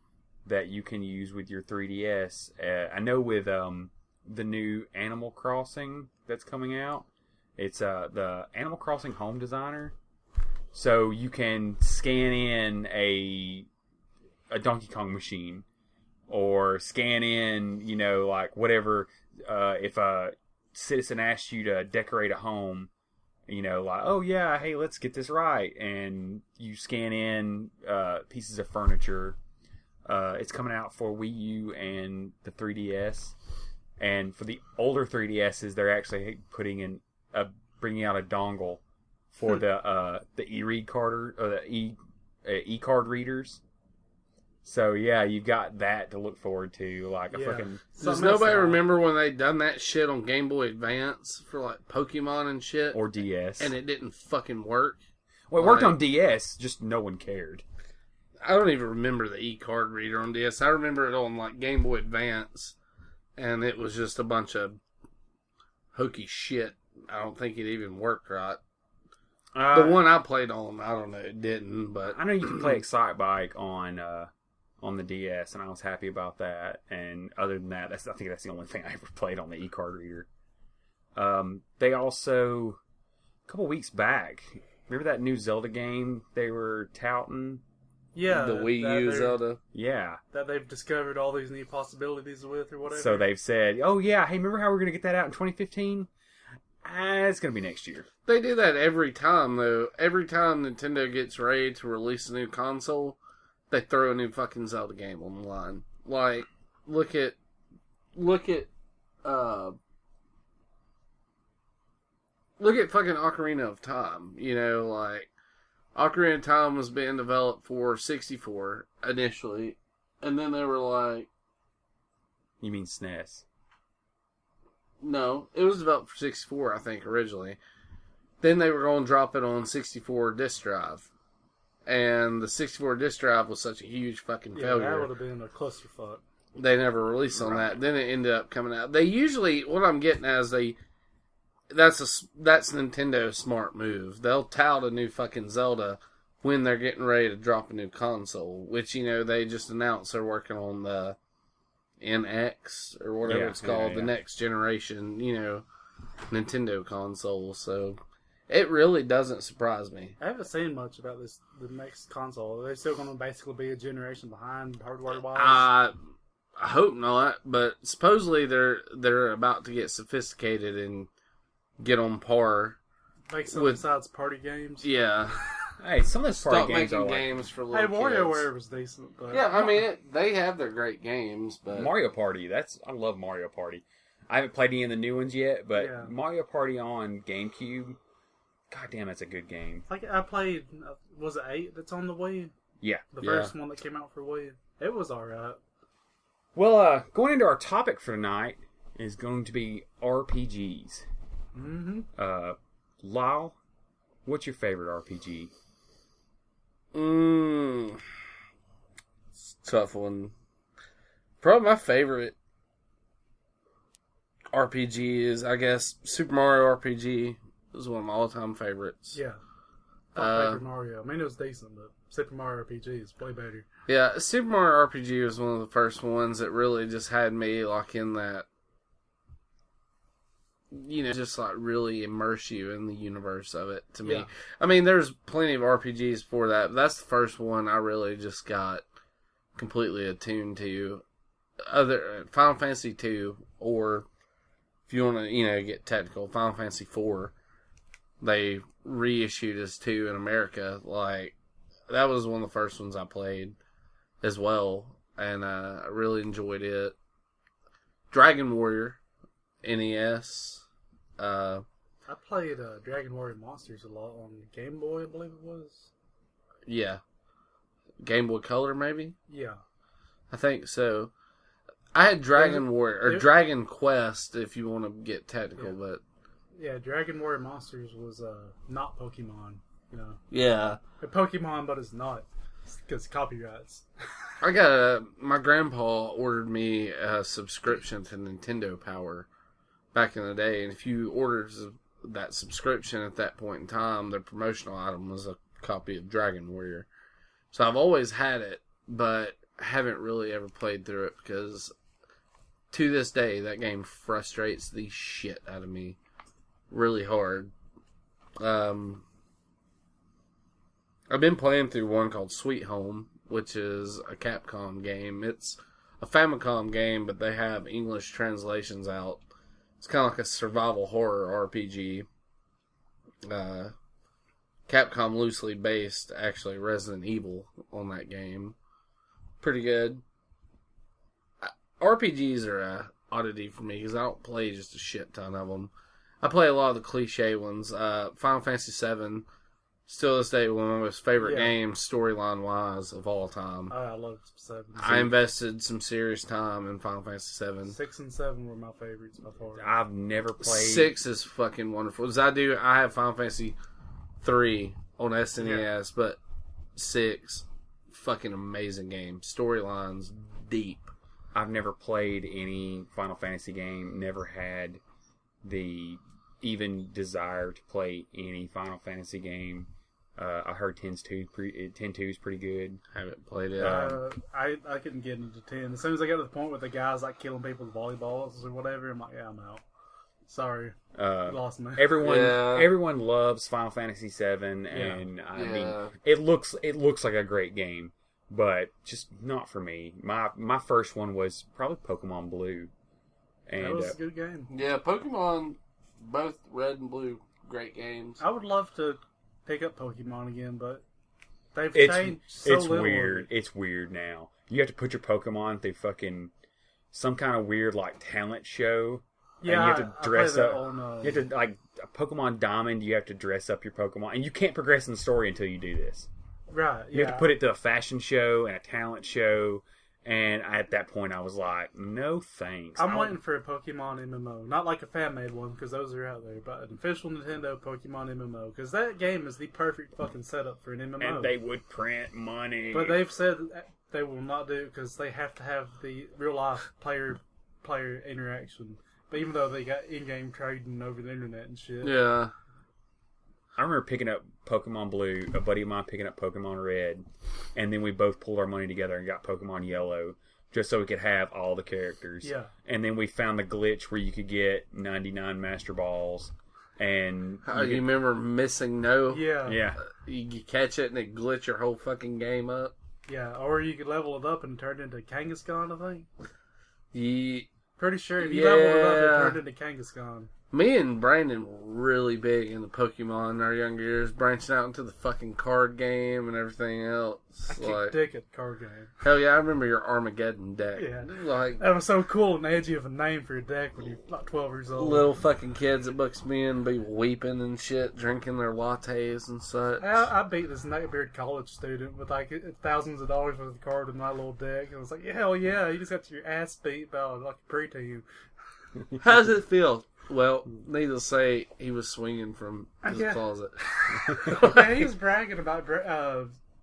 that you can use with your 3DS. I know with the new Animal Crossing that's coming out, it's the Animal Crossing Home Designer So you can scan in a Donkey Kong machine, or scan in, like whatever. If a citizen asks you to decorate a home, like, oh yeah, hey, let's get this right, and you scan in pieces of furniture. It's coming out for Wii U and the 3DS, and for the older 3DSs, they're actually bringing out a dongle for the e-read card or the e-card readers. So yeah, you've got that to look forward to, like a fucking. Does nobody remember when they done that shit on Game Boy Advance for like Pokemon and shit, or DS, and it didn't fucking work? Well, it worked on DS, just no one cared. I don't even remember the e-card reader on DS. I remember it on like Game Boy Advance, and it was just a bunch of hokey shit. I don't think it even worked right. The one I played on, I don't know, it didn't. But I know you can play Excite Bike on the DS, and I was happy about that. And other than that, I think that's the only thing I ever played on the e-card reader. They also, a couple weeks back, remember that new Zelda game they were touting? Yeah, the Wii U Zelda. Yeah, that they've discovered all these new possibilities with, or whatever. So they've said, "Oh yeah, hey, remember how we're going to get that out in 2015? It's going to be next year." They do that every time, though. Every time Nintendo gets ready to release a new console, they throw a new fucking Zelda game on the line. Like, look at fucking Ocarina of Time. Like, Ocarina of Time was being developed for 64 initially, and then they were like... You mean SNES? No, it was developed for 64, I think, originally. Then they were going to drop it on 64 disc drive. And the 64 disc drive was such a huge fucking failure. Yeah, that would have been a clusterfuck. They never released on that. Then it ended up coming out. They usually, what I'm getting at is that's Nintendo's smart move. They'll tout a new fucking Zelda when they're getting ready to drop a new console, which, they just announced they're working on the NX or whatever it's called, the next generation, Nintendo console. So it really doesn't surprise me. I haven't seen much about the next console. Are they still going to basically be a generation behind hardware-wise? I hope not, but supposedly they're about to get sophisticated and get on par. Like something besides party games? Yeah. Hey, some of those party games making are games for little kids. Hey, WarioWare kids. Was decent. But yeah, I mean, they have their great games, but... Mario Party, I love Mario Party. I haven't played any of the new ones yet, but Mario Party on GameCube, goddamn, that's a good game. Like, I played, was it 8 that's on the Wii? Yeah. The first one that came out for Wii. It was alright. Well, going into our topic for tonight is going to be RPGs. Mm-hmm. Lyle, what's your favorite RPG? It's a tough one. Probably my favorite RPG is, I guess, Super Mario RPG is one of my all-time favorites. Yeah. Paper Mario. I mean, it was decent, but Super Mario RPG is way better. Yeah, Super Mario RPG was one of the first ones that really just had me, like, in that, just like really immerse you in the universe of it to me. Yeah. I mean, there's plenty of RPGs for that, but that's the first one I really just got completely attuned to. Other Final Fantasy 2, or if you want to, get technical, Final Fantasy 4, they reissued as 2 in America. Like, that was one of the first ones I played as well, and I really enjoyed it. Dragon Warrior, NES. I played Dragon Warrior Monsters a lot on Game Boy, I believe it was. Yeah. Game Boy Color, maybe? Yeah. I think so. I had Dragon Warrior, or Dragon Quest, if you want to get technical, but... Yeah, Dragon Warrior Monsters was not Pokemon, Yeah. Pokemon, but it's not. Because copyrights. I got my grandpa ordered me a subscription to Nintendo Power back in the day, and if you ordered that subscription at that point in time, the promotional item was a copy of Dragon Warrior. So I've always had it, but haven't really ever played through it because to this day that game frustrates the shit out of me really hard. I've been playing through one called Sweet Home, which is a Capcom game. It's a Famicom game, but they have English translations out. It's kind of like a survival horror RPG. Capcom loosely based, actually, Resident Evil on that game. Pretty good. RPGs are a oddity for me because I don't play just a shit ton of them. I play a lot of the cliche ones. Final Fantasy VII, still this day, one of my most favorite games, storyline-wise, of all time. I love 7. I invested some serious time in Final Fantasy VII. 6 and 7 were my favorites by far. I've never played... 6 is fucking wonderful. As I have Final Fantasy 3 on SNES, but 6, fucking amazing game. Storylines, deep. I've never played any Final Fantasy game, never had the even desire to play any Final Fantasy game. I heard 10-2 is pretty good. Haven't played it. I couldn't get into 10. As soon as I got to the point where the guys like killing people with volleyballs or whatever, I'm like, yeah, I'm out. Sorry, lost me. Everyone loves Final Fantasy VII, and I mean, it looks like a great game, but just not for me. My first one was probably Pokemon Blue, and that was a good game. Yeah, Pokemon, both Red and Blue, great games. I would love to pick up Pokemon again, but they've changed so little. It's weird. It's weird now. You have to put your Pokemon through fucking some kind of weird like talent show. Yeah, and you have to dress up. On, you have to like Pokemon Diamond. You have to dress up your Pokemon, and you can't progress in the story until you do this. Right. You have to put it to a fashion show and a talent show, and at that point, I was like, "No thanks." I'm waiting for a Pokemon MMO, not like a fan made one because those are out there, but an official Nintendo Pokemon MMO because that game is the perfect fucking setup for an MMO. And they would print money, but they've said they will not do it because they have to have the real life player interaction. But even though they got in-game trading over the internet and shit. Yeah. I remember picking up Pokemon Blue, a buddy of mine picking up Pokemon Red, and then we both pulled our money together and got Pokemon Yellow, just so we could have all the characters. Yeah. And then we found the glitch where you could get 99 Master Balls, and... you remember missing no? Yeah. Yeah. You catch it and it glitch your whole fucking game up. Yeah, or you could level it up and turn it into Kangaskhan, I think. Yeah. Pretty sure if you leveled it up, it turned into Kangaskhan. Me and Brandon were really big into Pokemon in our younger years, branching out into the fucking card game and everything else. I kicked dick at the card game. Hell yeah, I remember your Armageddon deck. Yeah. Like, that was so cool and edgy of a name for your deck when you're like 12 years old. Little fucking kids at Bucks Men be weeping and shit, drinking their lattes and such. I beat this neckbeard college student with like thousands of dollars worth of cards with my little deck. And I was like, hell yeah, you just got your ass beat by like a preteen. How does it feel? Well, needless to say, he was swinging from his closet. Man, he was bragging about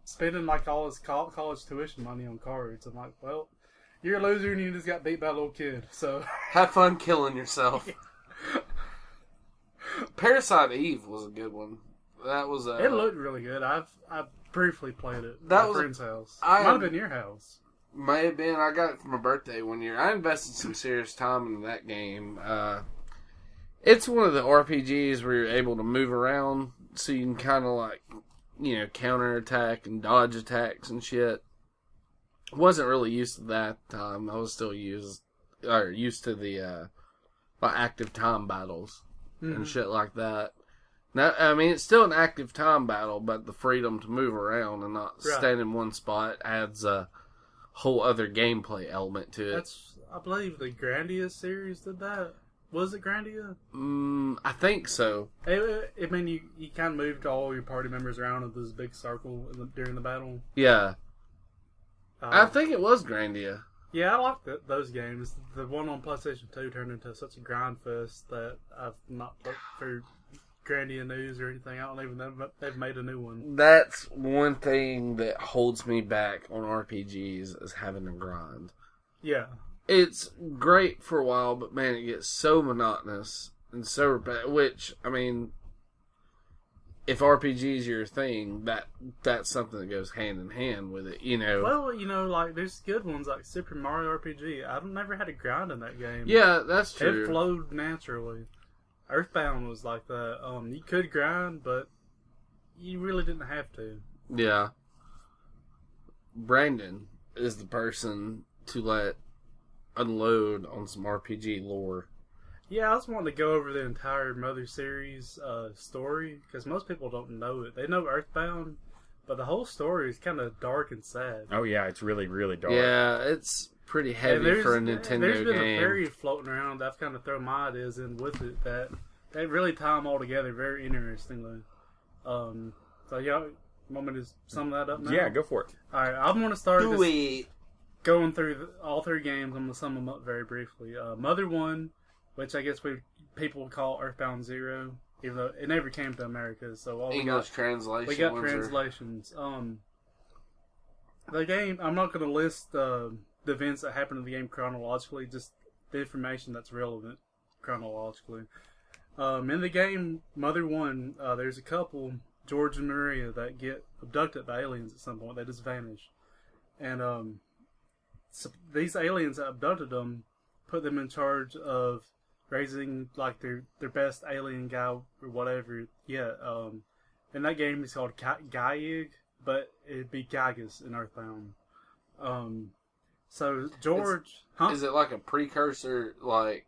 spending like all his college tuition money on cards. I'm like, well, you're a loser and you just got beat by a little kid. So have fun killing yourself. Parasite Eve was a good one. That was it looked really good. I've briefly played it at a friend's house. Might have been your house. May have been. I got it for my birthday one year. I invested some serious time into that game. It's one of the RPGs where you're able to move around, so you can kind of like, counterattack and dodge attacks and shit. Wasn't really used to that time. I was still used to the active time battles and shit like that. Now, I mean, it's still an active time battle, but the freedom to move around and not stand in one spot adds a whole other gameplay element to it. I believe the Grandia series did that. Was it Grandia? I think so. I mean, you kind of moved all your party members around in this big circle during the battle. Yeah. I think it was Grandia. Yeah, I liked those games. The one on PlayStation 2 turned into such a grind fest that I've not looked for Grandia news or anything. I don't even know they've made a new one. That's one thing that holds me back on RPGs is having to grind. Yeah. It's great for a while, but man, it gets so monotonous and so repetitive. Which, I mean, if RPG is your thing, that's something that goes hand in hand with it, Well, like there's good ones like Super Mario RPG. I've never had a grind in that game. Yeah, that's true. It flowed naturally. Earthbound was like that. You could grind, but you really didn't have to. Yeah. Brandon is the person to unload on some RPG lore. Yeah, I just wanted to go over the entire Mother series story, because most people don't know it. They know Earthbound, but the whole story is kind of dark and sad. Oh yeah, it's really, really dark. Yeah, it's pretty heavy for a Nintendo game. There's been a theory floating around that I've kind of thrown my ideas in with it, that they really tie them all together very interestingly. So y'all want me to sum that up now? Yeah, go for it. Alright, I'm going to start it. Going through all 3 games. I'm going to sum them up very briefly. Mother 1, which I guess people would call Earthbound 0, even though it never came to America. So English translation. We got translations. The game, I'm not going to list the events that happened in the game chronologically, just the information that's relevant chronologically. In the game Mother 1, there's a couple, George and Maria, that get abducted by aliens at some point. They just vanish. And so these aliens that abducted them put them in charge of raising like their best alien guy or whatever. Yeah, in that game it's called Gyig, but it'd be Gygus in Earthbound. So George, is it like a precursor? Like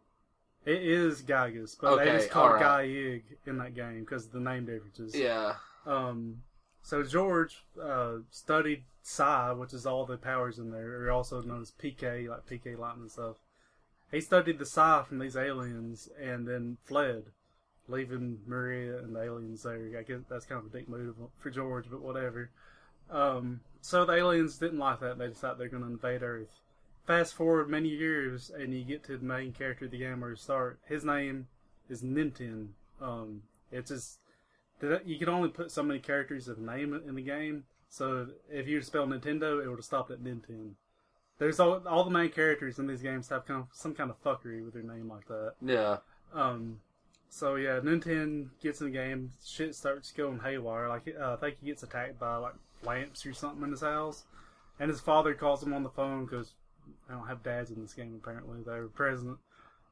it is Gygus, but they just call it Gyig in that game because of the name differences. Yeah. So George studied Psi, which is all the powers in there, or also known as PK, like PK Lightning stuff. He studied the Psi from these aliens and then fled, leaving Maria and the aliens there. I guess that's kind of a dick move for George, but whatever. So the aliens didn't like that. They decided they're going to invade Earth. Fast forward many years, and you get to the main character of the game where you start. His name is Ninten. It's just you can only put so many characters of name in the game. So if you spell Nintendo, it would have stopped at Ninten. There's all the main characters in these games have some kind of fuckery with their name like that. Yeah. So yeah, Ninten gets in the game. Shit starts going haywire. Like I think he gets attacked by like lamps or something in his house, and his father calls him on the phone because I don't have dads in this game apparently. They were present.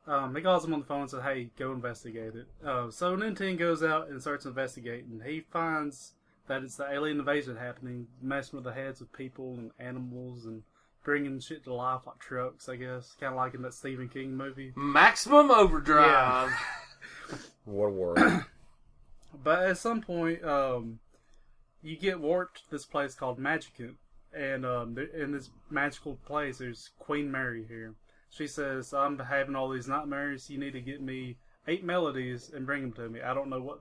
He calls him on the phone and says, "Hey, go investigate it." So Ninten goes out and starts investigating. He finds that it's the alien invasion happening, messing with the heads of people and animals and bringing shit to life like trucks, I guess. Kind of like in that Stephen King movie. Maximum Overdrive. Yeah. What a word. But at some point, you get warped to this place called Magicant. And in this magical place, there's Queen Mary here. She says, "I'm having all these nightmares. You need to get me 8 melodies and bring them to me." I don't know what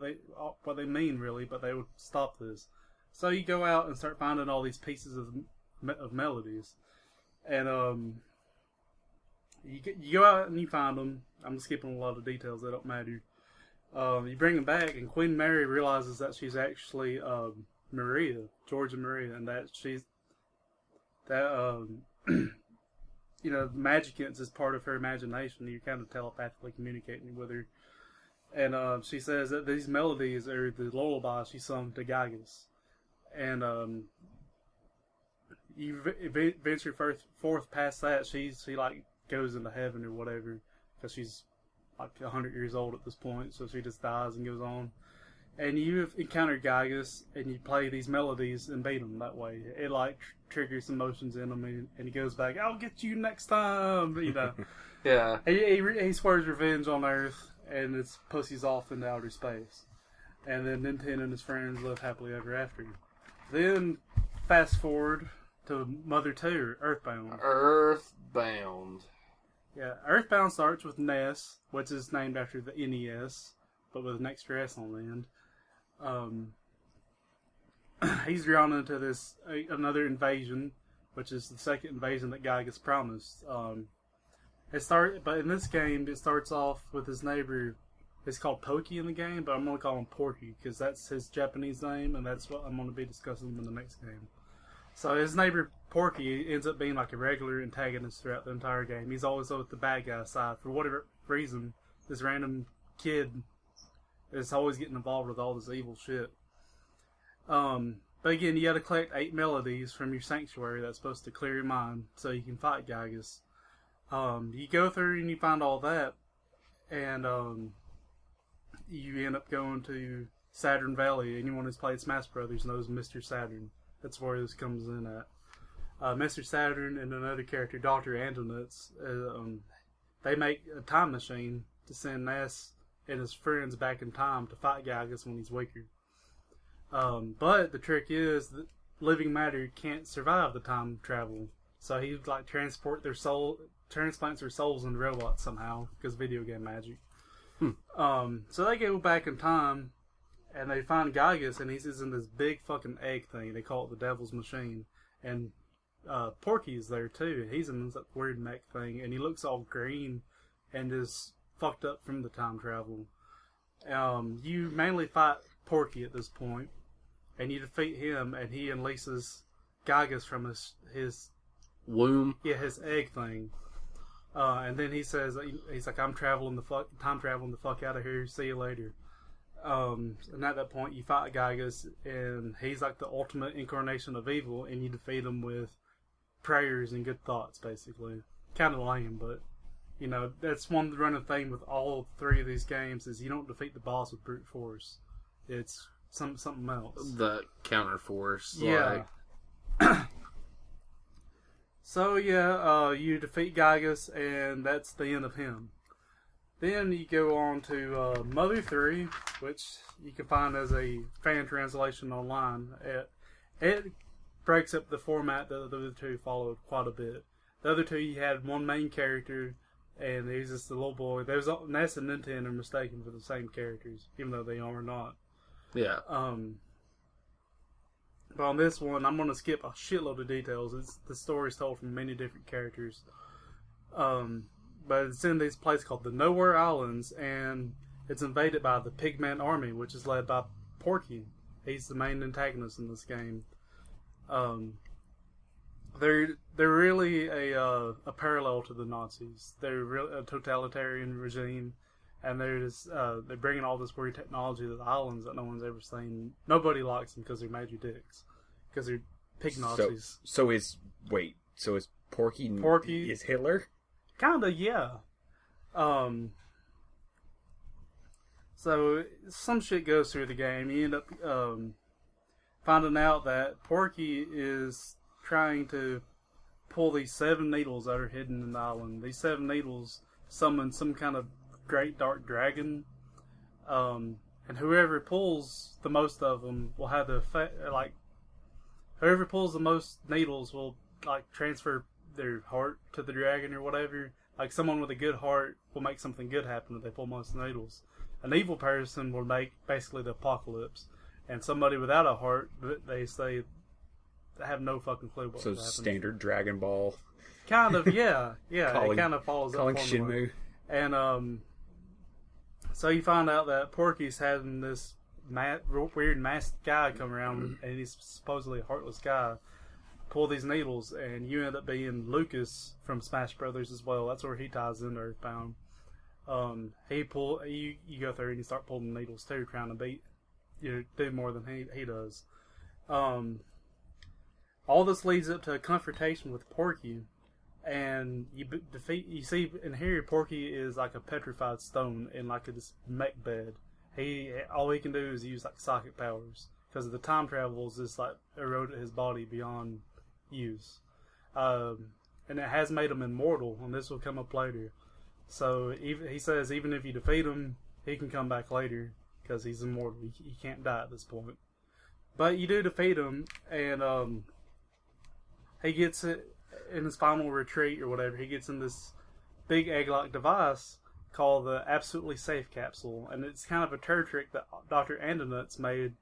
they mean really, but they would stop this. So you go out and start finding all these pieces of melodies, and you go out and you find them. I'm skipping a lot of details that don't matter. You bring them back, and Queen Mary realizes that she's actually Maria, George and Maria, and that you know, Magicants is part of her imagination. You're kind of telepathically communicating with her. And she says that these melodies are the lullaby she sung to Gygus. And you venture forth past that, she like goes into heaven or whatever, because she's like 100 years old at this point, so she just dies and goes on. And you encounter Gygus, and you play these melodies and beat him that way. It like triggers emotions in him, and he goes back, "I'll get you next time," you know. Yeah. He swears revenge on Earth, and it's pussies off into outer space. And then Ninten and his friends live happily ever after. Then, fast forward to Mother 2, Earthbound. Earthbound. Yeah, Earthbound starts with Ness, which is named after the NES, but with an extra S on the end. He's drawn into this another invasion, which is the second invasion that Gygus promised. But in this game, it starts off with his neighbor. It's called Pokey in the game, but I'm going to call him Porky because that's his Japanese name, and that's what I'm going to be discussing in the next game. So his neighbor Porky ends up being like a regular antagonist throughout the entire game. He's always with the bad guy side for whatever reason. This random kid is always getting involved with all this evil shit. But again, you got to collect 8 melodies from your sanctuary that's supposed to clear your mind so you can fight Gygus. You go through and you find all that, and you end up going to Saturn Valley. Anyone who's played Smash Brothers knows Mr. Saturn. That's where this comes in at. Mr. Saturn and another character, Dr. Andonuts, they make a time machine to send Ness and his friends back in time to fight Gygas when he's weaker. But the trick is that living matter can't survive the time travel. So he like transplants their souls into robots somehow, because video game magic. So they go back in time, and they find Gygas, and he's in this big fucking egg thing. They call it the Devil's Machine. And Porky's there too, and he's in this weird mech thing, and he looks all green and is fucked up from the time travel. You mainly fight Porky at this point, and you defeat him, and he unleashes Gygas from his womb. Yeah, his egg thing. And then he says, he's like, I'm time traveling the fuck out of here. See you later. And at that point, you fight Gygas, and he's like the ultimate incarnation of evil, and you defeat him with prayers and good thoughts, basically. Kind of lame, but you know, that's one running thing with all three of these games is you don't defeat the boss with brute force. It's something else. The counter force. Yeah. Like... So yeah, you defeat Gygas, and that's the end of him. Then you go on to Mother 3, which you can find as a fan translation online. It breaks up the format that the other two followed quite a bit. The other two, you had one main character, and he's just a little boy. There's Ness and Nintendo are mistaken for the same characters, even though they are not. Yeah. But on this one, I'm going to skip a shitload of details. The story's told from many different characters. But it's in this place called the Nowhere Islands, and it's invaded by the Pigman Army, which is led by Porky. He's the main antagonist in this game. They're really a parallel to the Nazis. They're really a totalitarian regime, and they're bringing all this weird technology to the islands that no one's ever seen. Nobody likes them because they're major dicks, because they're pig Nazis. So is Porky is Hitler? Kinda, yeah. So some shit goes through the game. You end up finding out that Porky is trying to pull these 7 needles that are hidden in the island. These 7 needles summon some kind of great dark dragon, and whoever pulls the most of them will have the effect. Like, whoever pulls the most needles will like transfer their heart to the dragon or whatever. Like, someone with a good heart will make something good happen if they pull most needles. An evil person will make basically the apocalypse, and somebody without a heart, they say, they have no fucking clue what happens. So standard Dragon Ball. Kind of, yeah. It kind of follows that formula. Shinmu. And so you find out that Porky's having this weird masked guy come around, and he's supposedly a heartless guy, pull these needles, and you end up being Lucas from Smash Brothers as well. That's where he ties into Earthbound. You go through and you start pulling needles too, trying to do more than he does. All this leads up to a confrontation with Porky, and you see in here Porky is like a petrified stone in like this mech bed. All he can do is use like psychic powers, because the time travels just like eroded his body beyond use. And it has made him immortal, and this will come up later. So he says even if you defeat him, he can come back later, because he's immortal. He can't die at this point. But you do defeat him, and he gets it in his final retreat or whatever. He gets in this big egg-like device called the Absolutely Safe Capsule, and it's kind of a turd trick that Dr. Andonuts made.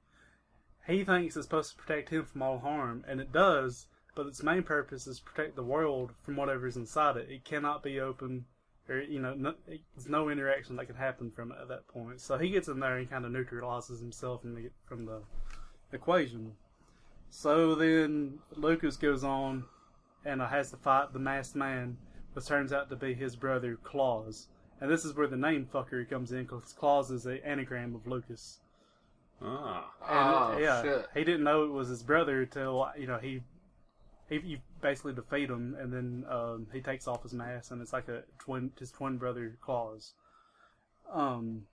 He thinks it's supposed to protect him from all harm, and it does, but its main purpose is to protect the world from whatever's inside it. It cannot be open, or, there's no interaction that can happen from it at that point. So he gets in there and kind of neutralizes himself from the equation. So then Lucas goes on and has to fight the masked man, which turns out to be his brother Claus. And this is where the name fuckery comes in, because Claus is an anagram of Lucas. Shit. He didn't know it was his brother until you basically defeat him, and then he takes off his mask, and it's like his twin brother Claus. And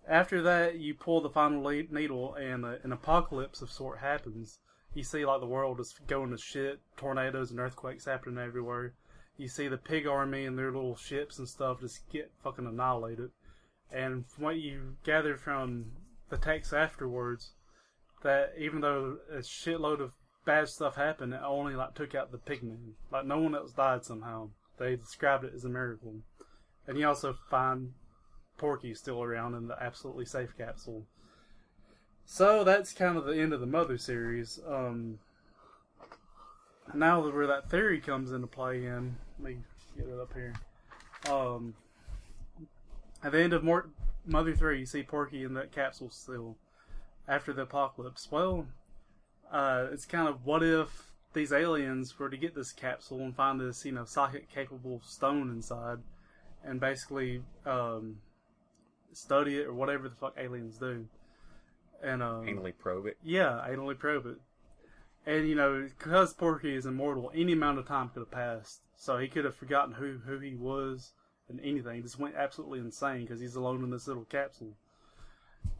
After that, you pull the final needle, and an apocalypse of sort happens. You see, like, the world is going to shit, tornadoes and earthquakes happening everywhere. You see the pig army and their little ships and stuff just get fucking annihilated. And from what you gather from the text afterwards, that even though a shitload of bad stuff happened, it only, like, took out the pigmen. Like, no one else died somehow. They described it as a miracle. And you also find Porky still around in the absolutely safe capsule. So that's kind of the end of the Mother series. Now where that theory comes into play in, let me get it up here. At the end of Mother 3, you see Porky in that capsule still after the apocalypse. Well, it's kind of, what if these aliens were to get this capsule and find this, psychic capable stone inside, and basically study it, or whatever the fuck aliens do, and anally probe it. Yeah, anally probe it. And because Porky is immortal, any amount of time could have passed, so he could have forgotten who he was and anything. He just went absolutely insane because he's alone in this little capsule.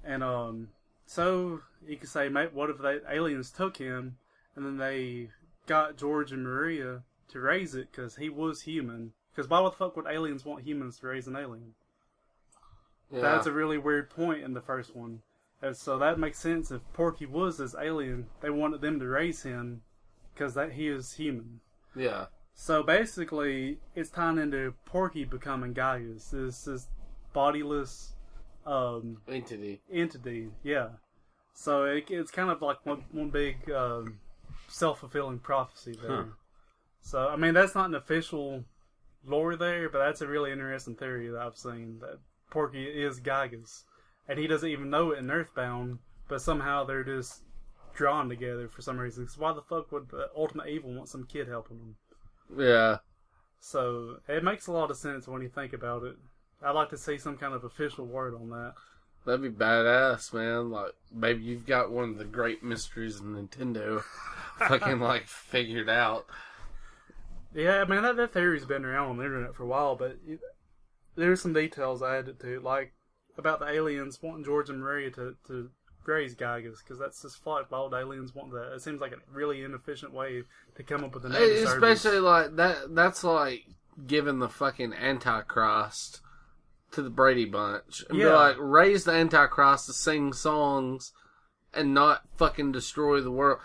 And so you could say, what if the aliens took him and then they got George and Maria to raise it because he was human? Because why the fuck would aliens want humans to raise an alien? Yeah. That's a really weird point in the first one. And so that makes sense. If Porky was this alien, they wanted them to raise him because he is human. Yeah. So basically, it's tying into Porky becoming Gaius. This bodiless entity. Yeah. So it's kind of like one big self-fulfilling prophecy there. Huh. So, I mean, that's not an official lore there, but that's a really interesting theory that I've seen, that Porky is Gaius. And he doesn't even know it in Earthbound, but somehow they're just drawn together for some reason. So why the fuck would the ultimate evil want some kid helping him? Yeah. So it makes a lot of sense when you think about it. I'd like to see some kind of official word on that. That'd be badass, man. Like, maybe you've got one of the great mysteries of Nintendo fucking, like, figured out. Yeah, I mean, that theory's been around on the internet for a while, but there's some details I added to, like, about the aliens wanting George and Maria to raise Gaius, because that's just fucked. Why would aliens want that? It seems like a really inefficient way to come up with a name. Especially, like, that's like giving the fucking Antichrist to the Brady Bunch. And be like, raise the Antichrist to sing songs and not fucking destroy the world.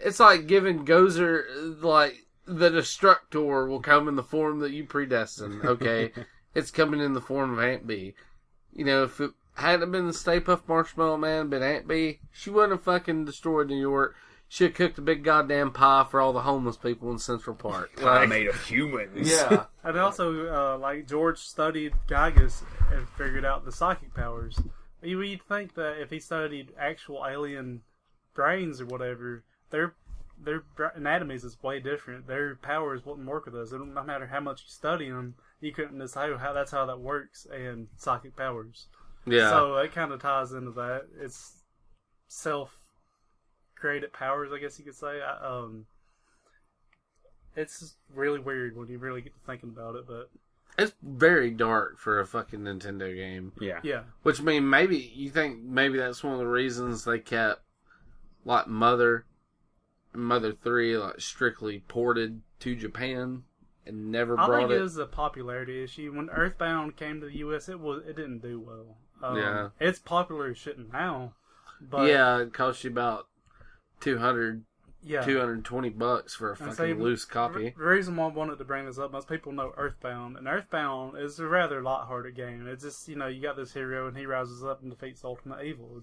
It's like giving Gozer, like, the Destructor will come in the form that you predestined. Okay, it's coming in the form of Aunt B. If it hadn't been the Stay Puft Marshmallow Man, been Aunt B, she wouldn't have fucking destroyed New York. She'd have cooked a big goddamn pie for all the homeless people in Central Park. Pie made of humans. Yeah. And also, like, George studied Gaius and figured out the psychic powers. You'd think that if he studied actual alien brains or whatever, their anatomies is way different. Their powers wouldn't work with us. No matter how much you study them, you couldn't decide how that works, and psychic powers. Yeah. So it kind of ties into that. It's self-created powers, I guess you could say. It's really weird when you really get to thinking about it, but it's very dark for a fucking Nintendo game. Yeah. Yeah. Which, I mean, maybe that's one of the reasons they kept, like, Mother 3, like, strictly ported to Japan and never brought it. I think it was a popularity issue. When Earthbound came to the US, it didn't do well. Yeah. It's popular as shit now. But yeah, it cost you about $220 for a fucking loose copy. The reason why I wanted to bring this up, most people know Earthbound, and Earthbound is a rather lighthearted game. It's just, you got this hero and he rises up and defeats ultimate evil.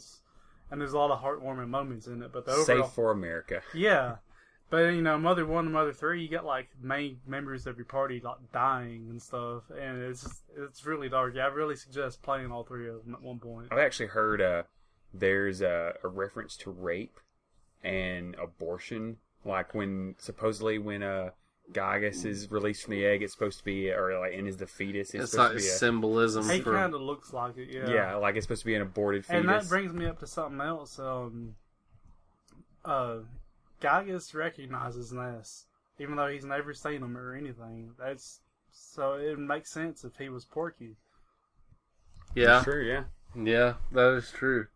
And there's a lot of heartwarming moments in it. But the overall, safe for America. Yeah. But, Mother 1 and Mother 3, you got, like, main members of your party, like, dying and stuff. And it's really dark. Yeah, I really suggest playing all three of them at one point. I've actually heard there's a reference to rape and abortion. Like, supposedly when Gaius is released from the egg, it's supposed to be, or, like, and is the fetus. It's like to be symbolism. It kind of looks like it, yeah. Yeah, like it's supposed to be an aborted fetus. And that brings me up to something else. Gaius recognizes Ness, even though he's never seen him or anything. So it makes sense if he was Porky. Yeah. Sure, yeah. Yeah, that is true.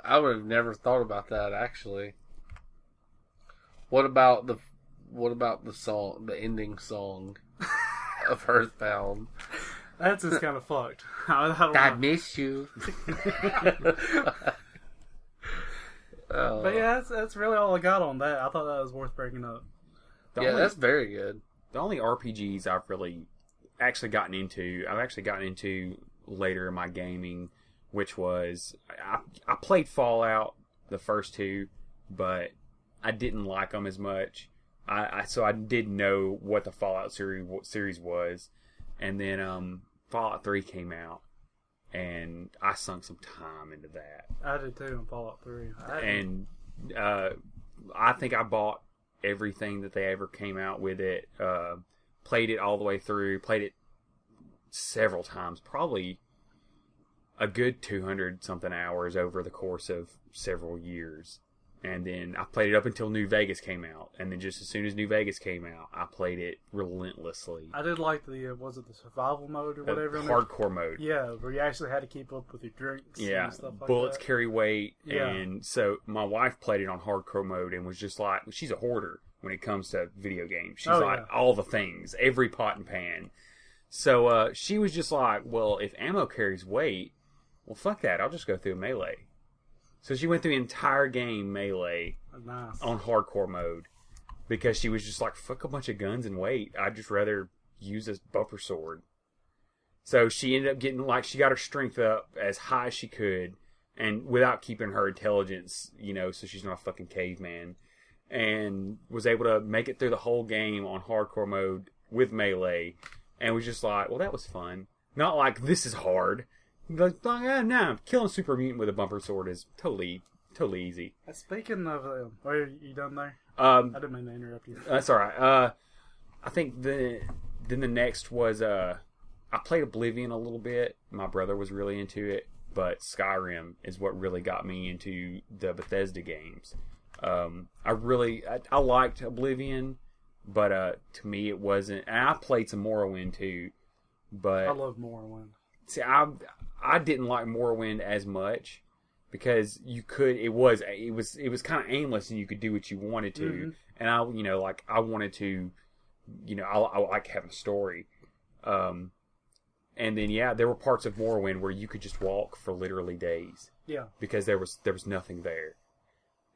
I would have never thought about that, actually. What about the song, the ending song of Earthbound? That's just kind of fucked. I don't know. miss you. But yeah, that's really all I got on that. I thought that was worth bringing up. That's very good. The only RPGs I've really actually gotten into later in my gaming, which was I played Fallout the first two, but I didn't like them as much. So I did know what the Fallout series was, and then Fallout 3 came out, and I sunk some time into that. I did too in Fallout 3. And I think I bought everything that they ever came out with it. Played it all the way through. Played it several times, probably a good 200 something hours over the course of several years. And then I played it up until New Vegas came out. And then just as soon as New Vegas came out, I played it relentlessly. I did like the, was it the survival mode or whatever? Hardcore mode. Yeah, where you actually had to keep up with your drinks and stuff like bullets that. carry weight. Yeah. And so my wife played it on hardcore mode and was just like, she's a hoarder when it comes to video games. She's all the things, every pot and pan. So she was just like, well, if ammo carries weight, well, fuck that. I'll just go through melee. So she went through the entire game melee on hardcore mode because she was just like, fuck a bunch of guns and weight. I'd just rather use a bumper sword. So she ended up getting, she got her strength up as high as she could and without keeping her intelligence, so she's not a fucking caveman. And was able to make it through the whole game on hardcore mode with melee. And was just like, well, that was fun. Not like, this is hard. Like, no, killing Super Mutant with a bumper sword is totally easy. Speaking of, are you done there? I didn't mean to interrupt you. That's alright. I think the next was, I played Oblivion a little bit. My brother was really into it. But Skyrim is what really got me into the Bethesda games. I liked Oblivion, but to me it wasn't. And I played some Morrowind too, but I love Morrowind. See, I didn't like Morrowind as much because it was kind of aimless and you could do what you wanted to. Mm-hmm. And I wanted to, I like having a story. And then there were parts of Morrowind where you could just walk for literally days. Yeah. Because there was nothing there.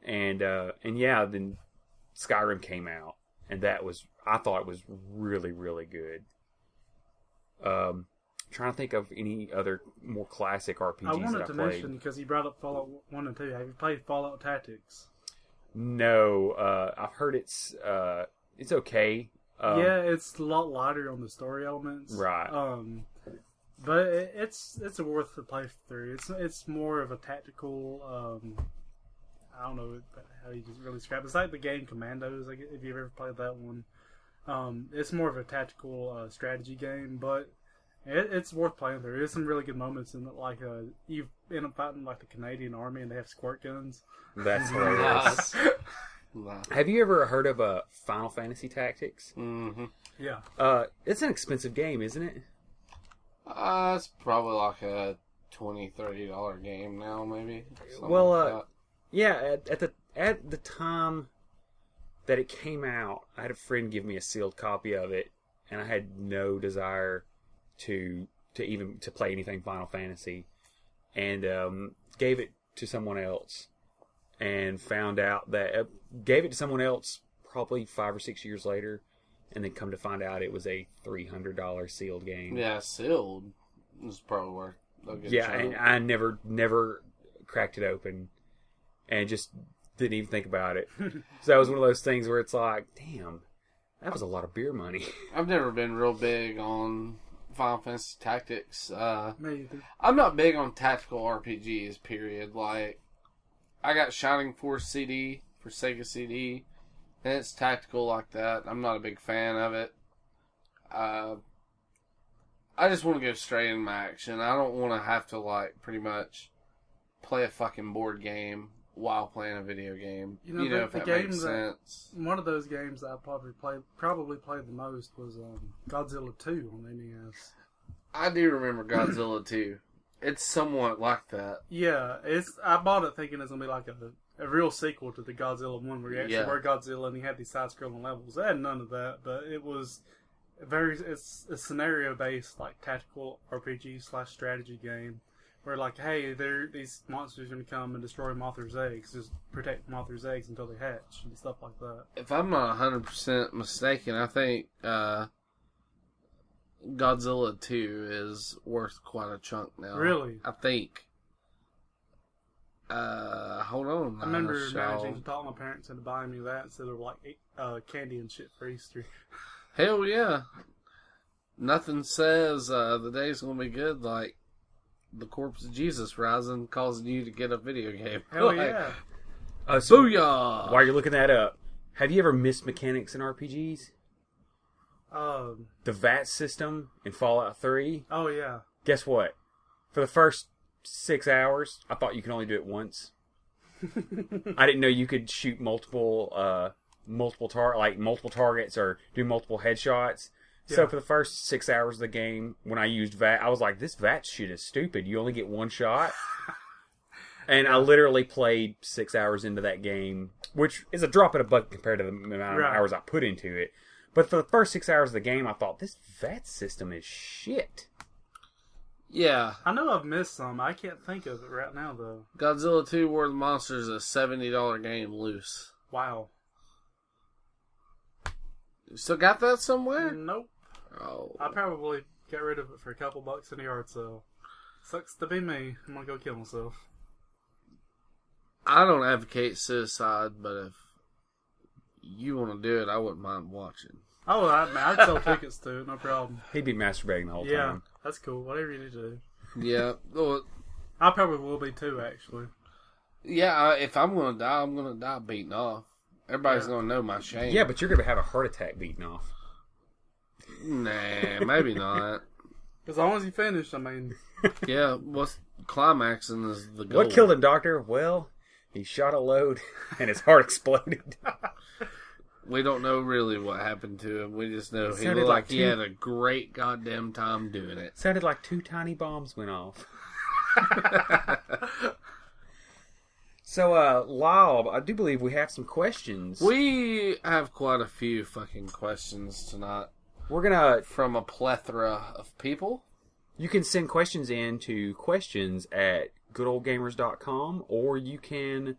And then Skyrim came out, and I thought it was really, really good. Trying to think of any other more classic RPGs that I played. I wanted to mention, because you brought up Fallout 1 and 2, have you played Fallout Tactics? No, I've heard it's okay. It's a lot lighter on the story elements. Right. But it's worth the playthrough. It's more of a tactical, I don't know how you just really describe it. It's like the game Commandos, if you've ever played that one. It's more of a tactical strategy game, but it's worth playing through. There's some really good moments in it, you end up fighting the Canadian Army and they have squirt guns. That's hilarious. Have you ever heard of Final Fantasy Tactics? Mm-hmm. Yeah. It's an expensive game, isn't it? It's probably like a $20, $30 game now, maybe. Yeah. At the time that it came out, I had a friend give me a sealed copy of it, and I had no desire to play anything Final Fantasy, and gave it to someone else, and found out that gave it to someone else probably 5 or 6 years later, and then come to find out it was a $300 sealed game. Yeah, sealed is probably worth a good chunk. And I never cracked it open, and just didn't even think about it. So that was one of those things where it's like, damn, that was a lot of beer money. I've never been real big on Final Fantasy Tactics. Me either. I'm not big on tactical RPGs, period. I got Shining Force CD for Sega CD, and it's tactical like that. I'm not a big fan of it. I just want to go straight in my action. I don't want to have to, pretty much play a fucking board game while playing a video game. If that makes sense. One of those games that I probably played the most was Godzilla 2 on the NES. I do remember Godzilla 2. It's somewhat like that. Yeah, I bought it thinking it's gonna be like a real sequel to the Godzilla one, where you actually were Godzilla and you had these side-scrolling levels. It had none of that, but it was it's a scenario-based like tactical RPG / strategy game. Where like, hey, these monsters are going to come and destroy Mothra's eggs. Just protect Mothra's eggs until they hatch and stuff like that. If I'm not 100% mistaken, I think Godzilla 2 is worth quite a chunk now. Really? I think. Hold on. I remember managing to talk my parents into buying me that instead of like candy and shit for Easter. Hell yeah. Nothing says the day's going to be good like the corpse of Jesus rising, causing you to get a video game. Hell yeah. So booyah! While you're looking that up, have you ever missed mechanics in RPGs? The VAT system in Fallout 3. Oh, yeah. Guess what? For the first 6 hours, I thought you could only do it once. I didn't know you could shoot multiple targets or do multiple headshots. So for the first 6 hours of the game, when I used VAT, I was like, this VAT shit is stupid. You only get one shot. And I literally played 6 hours into that game, which is a drop in a bucket compared to the amount of hours I put into it. But for the first 6 hours of the game, I thought, this VAT system is shit. Yeah. I know I've missed some. I can't think of it right now, though. Godzilla 2 War of the Monsters is a $70 game loose. Wow. You still got that somewhere? Nope. Oh. I probably got rid of it for a couple bucks in the yard sale. Sucks to be me. I'm gonna go kill myself. I don't advocate suicide, but if you want to do it, I wouldn't mind watching. Oh, I'd sell tickets to it, no problem. He'd be masturbating the whole time. Yeah, that's cool. Whatever you need to do. Yeah. Well, I probably will be too, actually. Yeah, if I'm going to die beating off. Everybody's going to know my shame. Yeah, but you're going to have a heart attack beating off. Nah, maybe not. As long as you finish, I mean. Yeah, what's climaxing is the goal. What killed him, Doctor? Well, he shot a load and his heart exploded. We don't know really what happened to him. We just know he looked like he had a great goddamn time doing it. Sounded like 2 tiny bombs went off. So, Lyle, I do believe we have some questions. We have quite a few fucking questions tonight. We're gonna... From a plethora of people. You can send questions in to questions@goodolegamers.com, or you can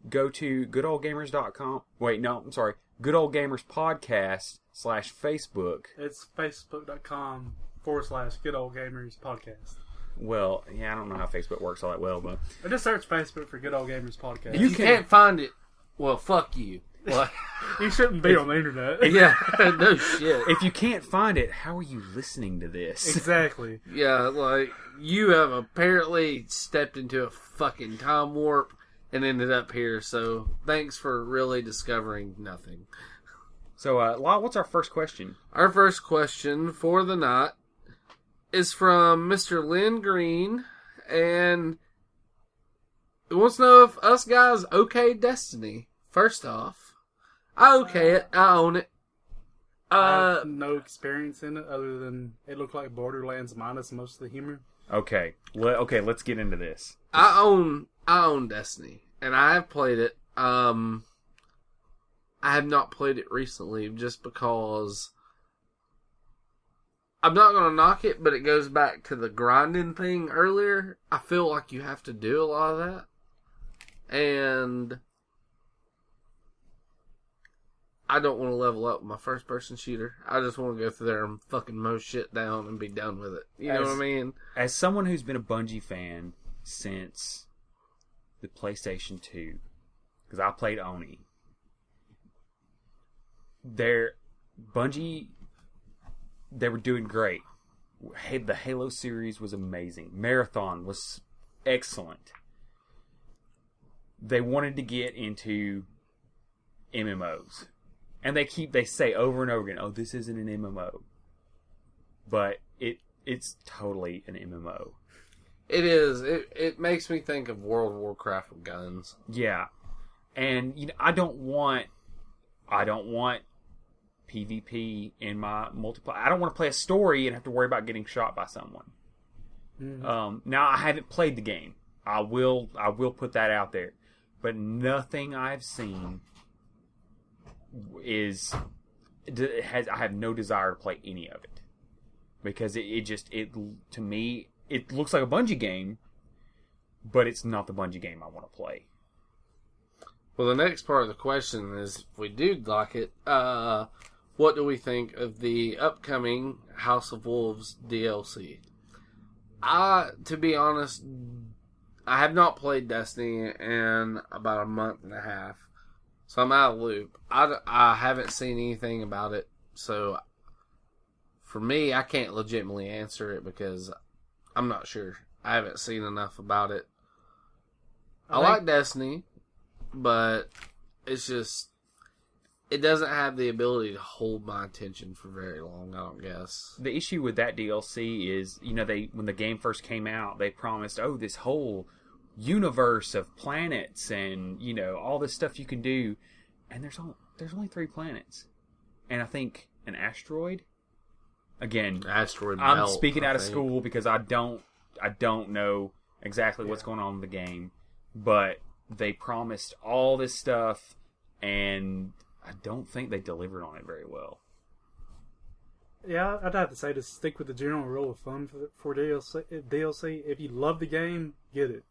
go to goodolegamers.com. Wait, no, I'm sorry. Good Ole Gamers Podcast /Facebook. It's facebook.com/Good Ole Gamers Podcast. Well, yeah, I don't know how Facebook works all that well, but... I just search Facebook for Good Ole Gamers Podcast. If you can't find it, well, fuck you. What? You shouldn't be on the internet. Yeah, no shit. If you can't find it, how are you listening to this? Exactly. Yeah, like, you have apparently stepped into a fucking time warp and ended up here, so thanks for really discovering nothing. So, Lyle, what's our first question? Our first question for the night is from Mr. Lynn Green, and he wants to know if us guys okay Destiny. First off, I okay it. I own it. I have no experience in it other than it looked like Borderlands minus most of the humor. Okay. Okay, let's get into this. I own Destiny, and I have played it. I have not played it recently just because I'm not going to knock it, but it goes back to the grinding thing earlier. I feel like you have to do a lot of that. And I don't want to level up my first person shooter. I just want to go through there and fucking mow shit down and be done with it. You know what I mean? As someone who's been a Bungie fan since the PlayStation 2, because I played Oni, Bungie, they were doing great. The Halo series was amazing. Marathon was excellent. They wanted to get into MMOs. And they say over and over again, oh, this isn't an MMO. But it's totally an MMO. It is. It makes me think of World of Warcraft with guns. Yeah. And I don't want PvP in my multiplayer. I don't want to play a story and have to worry about getting shot by someone. Mm-hmm. Now I haven't played the game. I will put that out there, but nothing I've seen I have no desire to play any of it because it to me it looks like a Bungie game, but it's not the Bungie game I want to play. Well, the next part of the question is, if we do like it, what do we think of the upcoming House of Wolves DLC? To be honest, I have not played Destiny in about a month and a half, so I'm out of the loop. I haven't seen anything about it, so for me, I can't legitimately answer it because I'm not sure. I haven't seen enough about it. I like Destiny, but it's just, it doesn't have the ability to hold my attention for very long, I don't guess. The issue with that DLC is, when the game first came out, they promised, this whole universe of planets and, all this stuff you can do. And there's only 3 planets. And I think an asteroid. Again, asteroid I'm belt, speaking out of school because I don't know exactly what's going on in the game. But they promised all this stuff, and I don't think they delivered on it very well. Yeah, I'd have to say to stick with the general rule of thumb for DLC. If you love the game, get it.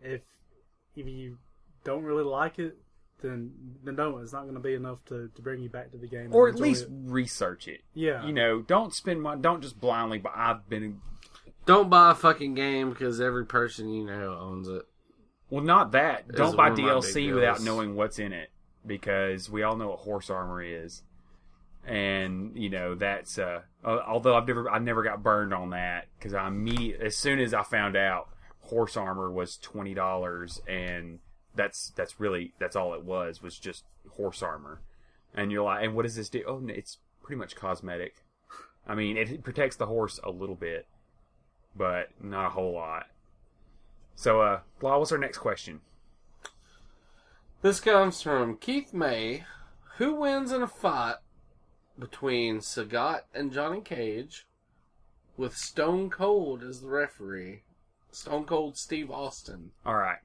If you don't really like it, then no, it's not going to be enough to bring you back to the game. Or at least research it. Yeah. Don't don't just blindly, but don't buy a fucking game because every person owns it. Well, not that. Don't buy DLC without deals. knowing what's in it, because we all know what horse armor is, and that's. Although I never got burned on that because as soon as I found out horse armor was $20, and that's all it was just horse armor, and you're like, and what does this do? Oh, it's pretty much cosmetic. I mean, it protects the horse a little bit, but not a whole lot. So, Law, what's our next question? This comes from Keith May. Who wins in a fight between Sagat and Johnny Cage with Stone Cold as the referee? Stone Cold Steve Austin. All right.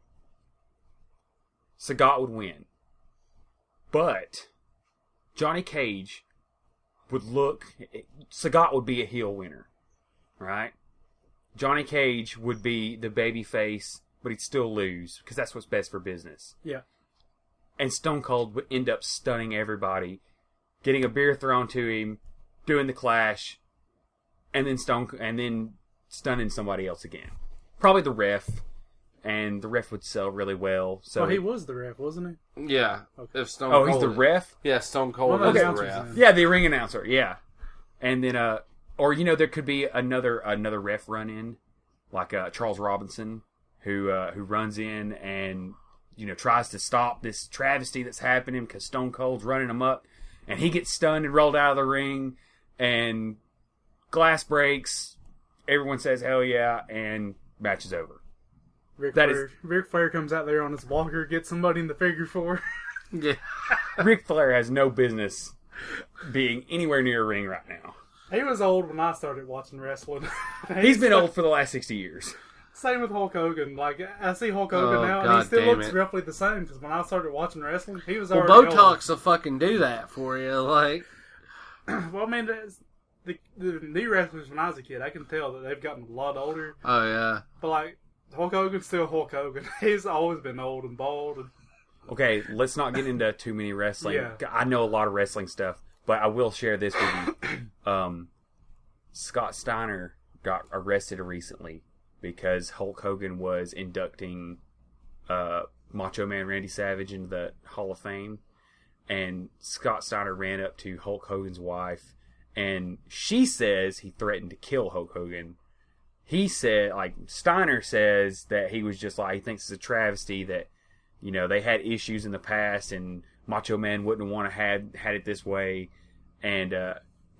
Sagat would win. But Johnny Cage Sagat would be a heel winner. Right? Johnny Cage would be the baby face, but he'd still lose, because that's what's best for business. Yeah. And Stone Cold would end up stunning everybody, getting a beer thrown to him, doing the clash, and then stunning somebody else again. Probably the ref, and the ref would sell really well. So he was the ref, wasn't he? Yeah. Okay. If Stone Cold, he's the ref? Yeah, Stone Cold is the the ref. Yeah, the ring announcer, yeah. And then, or there could be another ref run in, like Charles Robinson, who runs in and tries to stop this travesty that's happening because Stone Cold's running him up, and he gets stunned and rolled out of the ring, and glass breaks. Everyone says hell yeah, and match is over. Ric Flair comes out there on his walker, gets somebody in the figure 4. Yeah. Ric Flair has no business being anywhere near a ring right now. He was old when I started watching wrestling. He's been old for the last 60 years. Same with Hulk Hogan. Like, I see Hulk Hogan now, and he still looks roughly the same, because when I started watching wrestling, he was already Botox will fucking do that for you, like... Well, I mean, the new wrestlers when I was a kid, I can tell that they've gotten a lot older. Oh, yeah. But, like, Hulk Hogan's still Hulk Hogan. He's always been old and bald. And... Okay, let's not get into too many wrestling. Yeah. I know a lot of wrestling stuff, but I will share this with you. Scott Steiner got arrested recently because Hulk Hogan was inducting Macho Man Randy Savage into the Hall of Fame. And Scott Steiner ran up to Hulk Hogan's wife, and she says he threatened to kill Hulk Hogan. He said, Steiner says that he was just he thinks it's a travesty that, they had issues in the past and Macho Man wouldn't want to had it this way. And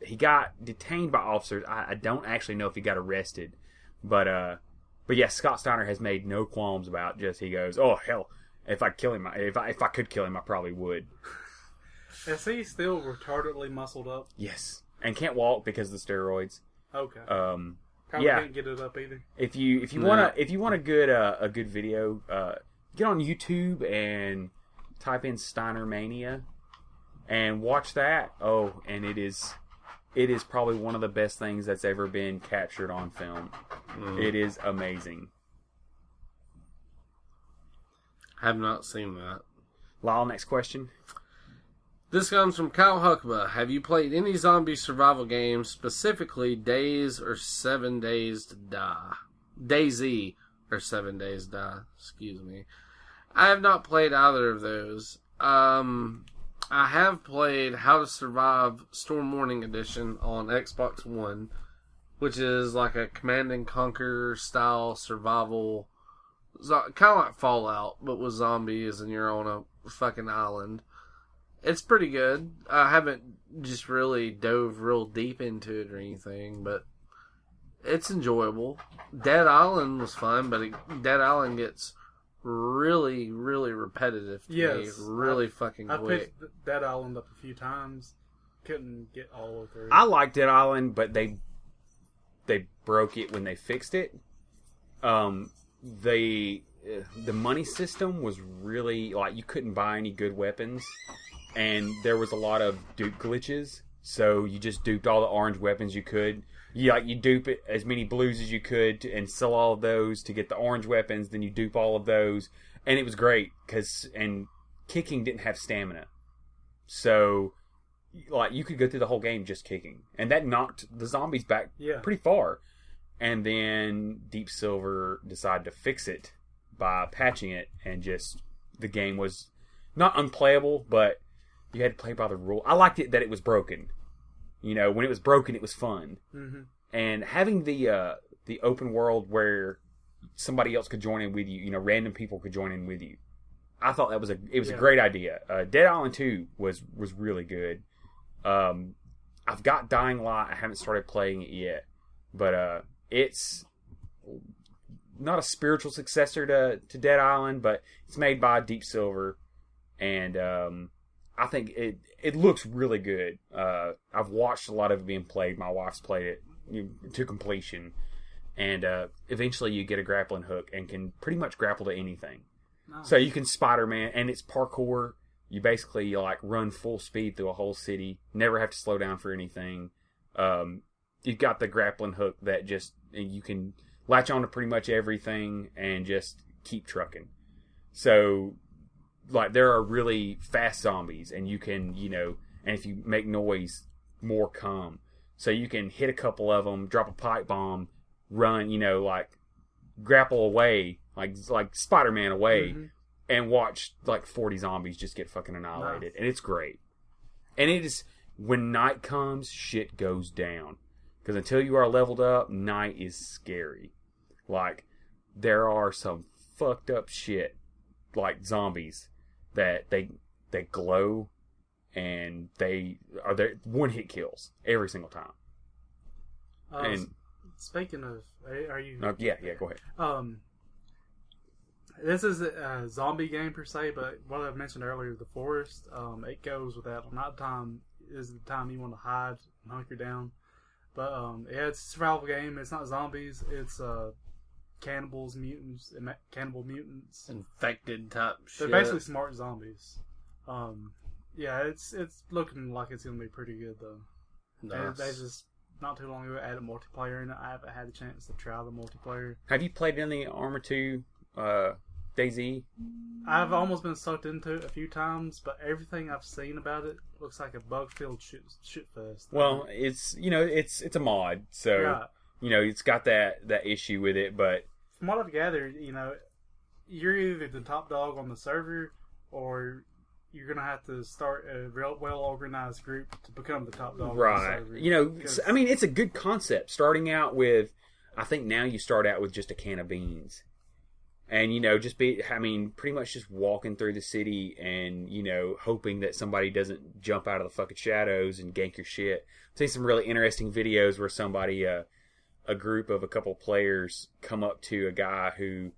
he got detained by officers. I don't actually know if he got arrested. But yeah, Scott Steiner has made no qualms about he goes, oh, hell, if I kill him, if I could kill him, I probably would. Is he still retardedly muscled up? Yes. And can't walk because of the steroids. Okay. Probably can't get it up either. If you want a good video, get on YouTube and type in Steiner Mania and watch that. Oh, and it is probably one of the best things that's ever been captured on film. It is amazing. Have not seen that. Lyle, next question. This comes from Kyle Huckabee. Have you played any zombie survival games, specifically Days or 7 Days to Die? DayZ or 7 Days to Die, excuse me. I have not played either of those. I have played How to Survive Storm Warning Edition on Xbox One, which is like a Command and Conquer style survival, kind of like Fallout, but with zombies and you're on a fucking island. It's pretty good. I haven't just really dove real deep into it or anything, but it's enjoyable. Dead Island was fun, but Dead Island gets really, really repetitive to me. Really fucking quick. I picked Dead Island up a few times. Couldn't get all the way through. I liked Dead Island, but they broke it when they fixed it. The money system was really, like, you couldn't buy any good weapons, and there was a lot of dupe glitches. So you just duped all the orange weapons you could. You dupe it as many blues as you could and sell all of those to get the orange weapons. Then you dupe all of those, and it was great and kicking didn't have stamina, so like you could go through the whole game just kicking, and that knocked the zombies back pretty far. And then Deep Silver decided to fix it by patching it, and just the game was not unplayable, but you had to play by the rule. I liked it that it was broken. You know, when it was broken, it was fun. Mm-hmm. And having the open world where somebody else could join in with you, you know, random people could join in with you. I thought that was a great idea. Dead Island 2 was really good. I've got Dying Light. I haven't started playing it yet, but it's not a spiritual successor to Dead Island, but it's made by Deep Silver, and I think it looks really good. I've watched a lot of it being played. My wife's played it to completion, and eventually you get a grappling hook and can pretty much grapple to anything. Nice. So you can Spider-Man, and it's parkour. You basically like run full speed through a whole city, never have to slow down for anything. You've got the grappling hook that just you can latch on to pretty much everything and just keep trucking. So like there are really fast zombies, and you can, you know, and if you make noise, more come. So you can hit a couple of them, drop a pipe bomb, run, you know, like grapple away, like Spider-Man away, mm-hmm. and watch like 40 zombies just get fucking annihilated. Wow. And it's great. And it is, when night comes, shit goes down. Because until you are leveled up, night is scary. Like, there are some fucked up shit, like zombies, that they glow, and they are their one-hit kills every single time. And speaking of, are you? Yeah, go ahead. This is a zombie game per se, but what I mentioned earlier, the forest, it goes with that. Nighttime is the time you want to hide and hunker down. But it's a survival game. It's not zombies. It's cannibals, mutants, cannibal mutants, infected type shit. They're basically smart zombies. It's looking like it's gonna be pretty good though. Nice. They just not too long ago added multiplayer in it. I haven't had a chance to try the multiplayer. Have you played any Armor 2 DayZ? I've almost been sucked into it a few times, but everything I've seen about it looks like a bug-filled shit fest. Well, it's a mod, so right. You know it's got that issue with it. But from what I've gathered, you know, you're either the top dog on the server, or you're gonna have to start a real well-organized group to become the top dog on the server. You know, I mean, it's a good concept. Starting out with, I think now you start out with just a can of beans. And, you know, pretty much just walking through the city and, you know, hoping that somebody doesn't jump out of the fucking shadows and gank your shit. I've seen some really interesting videos where somebody, a group of a couple players come up to a guy who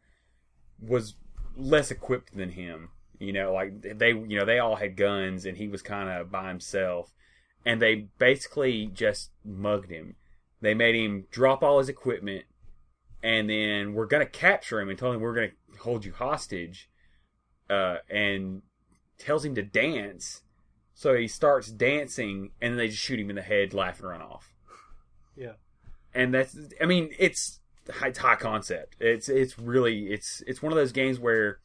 was less equipped than him. You know, like, they all had guns and he was kind of by himself. And they basically just mugged him. They made him drop all his equipment, and then we're going to capture him and tell him we're going to hold you hostage, and tells him to dance. So he starts dancing, and then they just shoot him in the head, laugh, and run off. Yeah. And it's high concept. It's really one of those games where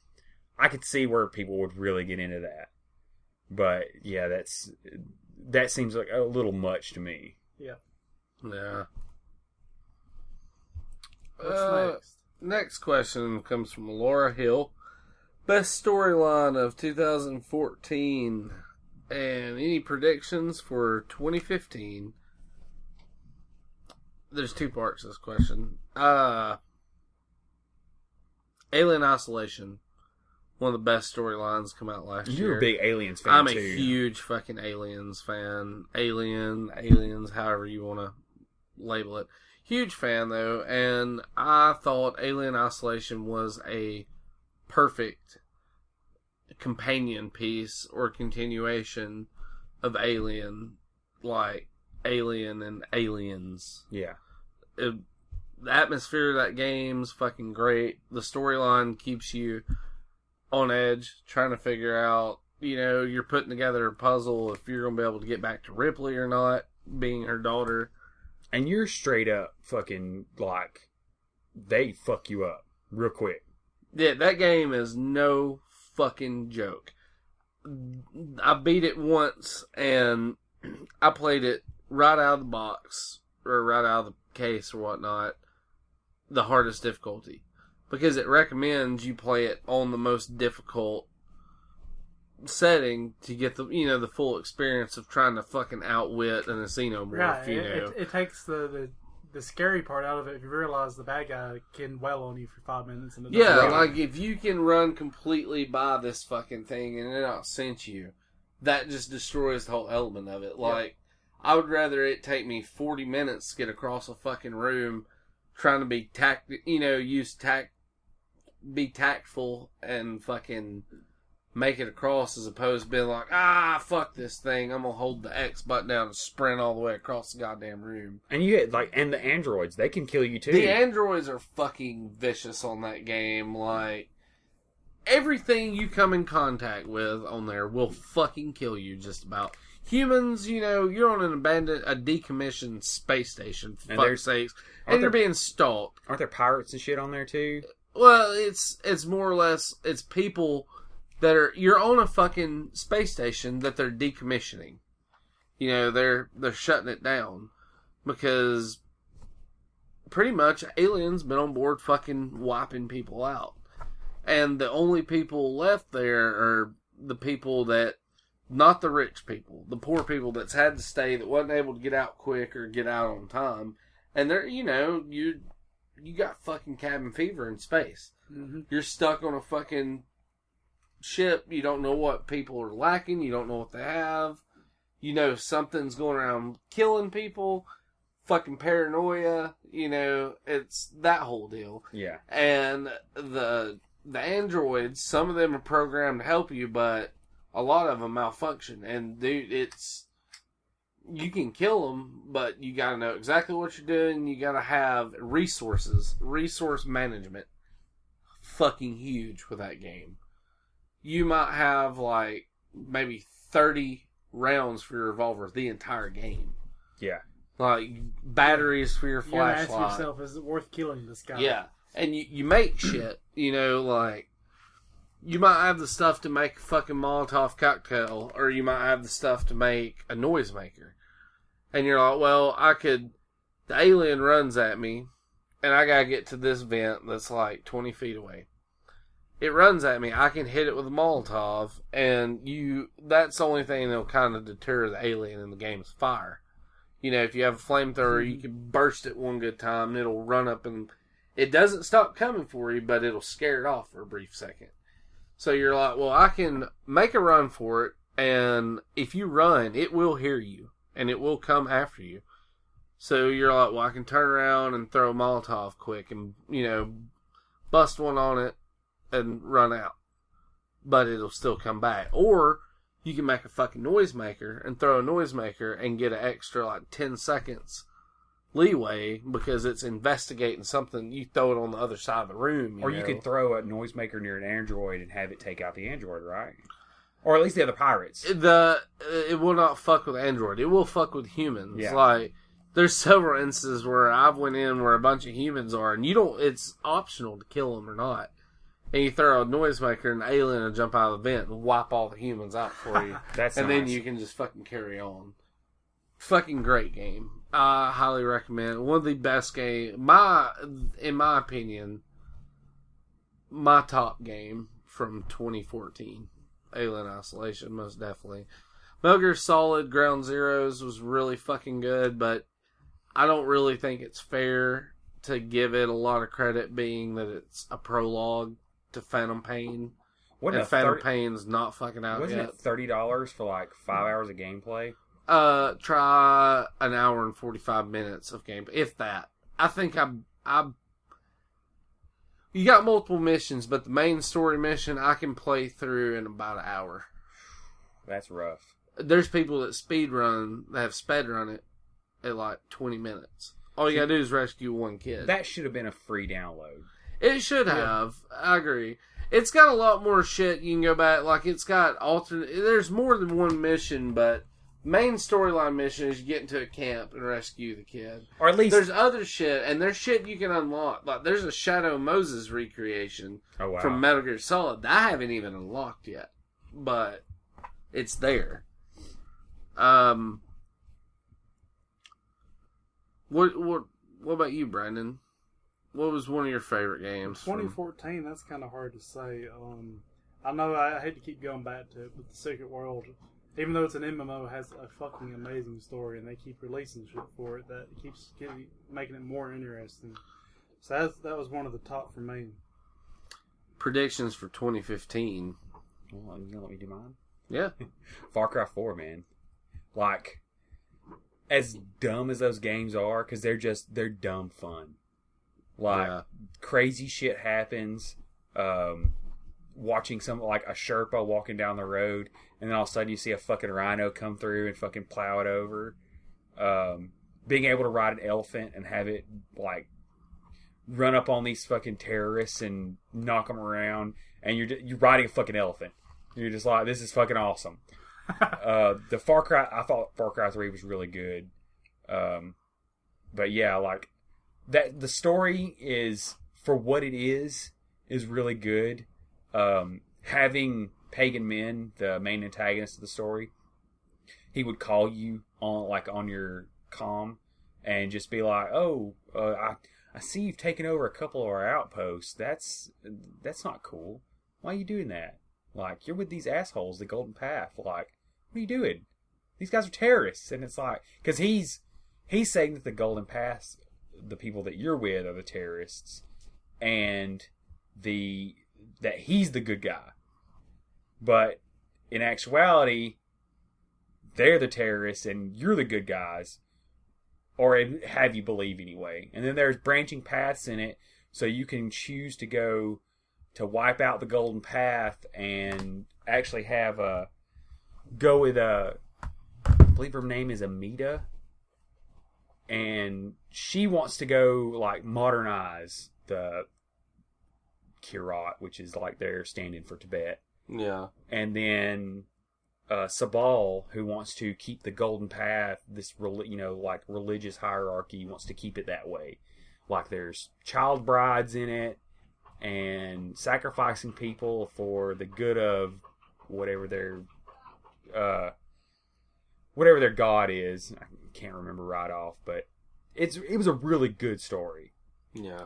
I could see where people would really get into that. But yeah, that seems like a little much to me. Yeah. Yeah. What's next? Next question comes from Laura Hill. Best storyline of 2014 and any predictions for 2015? There's two parts to this question. Alien Isolation. One of the best storylines come out last year. You're a big Aliens fan, I'm too. a huge fucking Aliens fan. Aliens, however you want to label it. Huge fan, though, and I thought Alien Isolation was a perfect companion piece or continuation of Alien, like Alien and Aliens. Yeah. The atmosphere of that game's fucking great. The storyline keeps you on edge, trying to figure out, you're putting together a puzzle if you're going to be able to get back to Ripley or not, being her daughter. And you're straight up fucking, like, they fuck you up real quick. Yeah, that game is no fucking joke. I beat it once, and I played it right out of the box, or right out of the case or whatnot, the hardest difficulty. Because it recommends you play it on the most difficult setting to get the full experience of trying to fucking outwit an xenomorph. Right. It takes the scary part out of it if you realize the bad guy can wail on you for 5 minutes. And like if you can run completely by this fucking thing and it not cinch you, that just destroys the whole element of it. Like, I would rather it take me 40 minutes to get across a fucking room trying to be be tactful and fucking make it across, as opposed to being like, fuck this thing, I'm gonna hold the X button down and sprint all the way across the goddamn room. And and the androids, they can kill you too. The androids are fucking vicious on that game. Like, everything you come in contact with on there will fucking kill you, just about. Humans, you're on a decommissioned space station, for fuck's sakes, and you're being stalked. Aren't there pirates and shit on there too? Well, it's more or less, it's people that you're on a fucking space station that they're decommissioning. They're shutting it down because pretty much aliens been on board fucking wiping people out. And the only people left there are the people that, not the rich people, the poor people that's had to stay, that wasn't able to get out quick or get out on time. And they're, you got fucking cabin fever in space. Mm-hmm. You're stuck on a fucking ship. You don't know what people are lacking. You don't know what they have. Something's going around killing people. Fucking paranoia. It's that whole deal. Yeah. And the androids, some of them are programmed to help you, but a lot of them malfunction. And dude, you can kill them, but you gotta know exactly what you're doing. You gotta have resource management. Fucking huge with that game. You might have like maybe 30 rounds for your revolver the entire game. Yeah. Like batteries for your flashlight. You gotta ask yourself, is it worth killing this guy? Yeah. And you make shit, like, you might have the stuff to make a fucking Molotov cocktail, or you might have the stuff to make a noisemaker. And you're like, well, the alien runs at me, and I gotta get to this vent that's like 20 feet away. It runs at me, I can hit it with a Molotov, and that's the only thing that'll kind of deter the alien in the game is fire. If you have a flamethrower, you can burst it one good time, and it'll run up, and it doesn't stop coming for you, but it'll scare it off for a brief second. So you're like, well, I can make a run for it, and if you run, it will hear you, and it will come after you. So you're like, well, I can turn around and throw a Molotov quick and, bust one on it and run out. But it'll still come back. Or you can make a fucking noisemaker and throw a noisemaker and get an extra, 10 seconds leeway because it's investigating something. You throw it on the other side of the room. You could throw a noisemaker near an android and have it take out the android, right? Or at least the other pirates. It will not fuck with android. It will fuck with humans. Yeah. Like, there's several instances where I've went in where a bunch of humans are, and it's optional to kill them or not. And you throw a noisemaker, and an alien will jump out of the vent and wipe all the humans out for you. And then you can just fucking carry on. Fucking great game. I highly recommend. One of the best game. In my opinion, my top game from 2014. Alien Isolation, most definitely. Metal Gear Solid Ground Zeroes was really fucking good, but I don't really think it's fair to give it a lot of credit, being that it's a prologue to Phantom Pain. And Phantom Pain's not fucking out wasn't yet. Wasn't it $30 for like 5 hours of gameplay? Try an hour and 45 minutes of gameplay, if that. I think you got multiple missions, but the main story mission I can play through in about an hour. That's rough. There's people that have sped run it at like 20 minutes. All you gotta do is rescue one kid. That should have been a free download. It should have. I agree. It's got a lot more shit you can go back. Like, it's got there's more than one mission, but main storyline mission is you get into a camp and rescue the kid. Or at least there's other shit, and there's shit you can unlock. Like, there's a Shadow Moses recreation from Metal Gear Solid that I haven't even unlocked yet, but it's there. What about you, Brandon? What was one of your favorite games? 2014. That's kind of hard to say. I know I hate to keep going back to it, but the Secret World, even though it's an MMO, has a fucking amazing story, and they keep releasing shit for it that keeps making it more interesting. So that was one of the top for me. Predictions for 2015. Well, you let me do mine? Yeah. Far Cry 4, man. Like, as dumb as those games are, because they're dumb fun. Like, crazy shit happens. Watching like a Sherpa walking down the road, and then all of a sudden you see a fucking rhino come through and fucking plow it over. Being able to ride an elephant and have it, like, run up on these fucking terrorists and knock them around, and you're riding a fucking elephant. You're just like, this is fucking awesome. The Far Cry, I thought Far Cry 3 was really good. But yeah, like, that the story is, for what it is really good. Having Pagan Min, the main antagonist of the story, he would call you on your comm and just be like, I see you've taken over a couple of our outposts. That's not cool. Why are you doing that? Like, you're with these assholes, the Golden Path. Like, what are you doing? These guys are terrorists. And it's like, because he's saying that the Golden Path, the people that you're with, are the terrorists, and that he's the good guy. But in actuality, they're the terrorists and you're the good guys. Or have you believe anyway. And then there's branching paths in it, so you can choose to go to wipe out the Golden Path and actually go with I believe her name is Amita. And she wants to go, like, modernize the Kirat, which is like their stand-in for Tibet. Yeah. And then Sabal, who wants to keep the Golden Path, this like religious hierarchy, wants to keep it that way. Like, there's child brides in it, and sacrificing people for the good of whatever their god is. I can't remember right off, but it was a really good story. Yeah.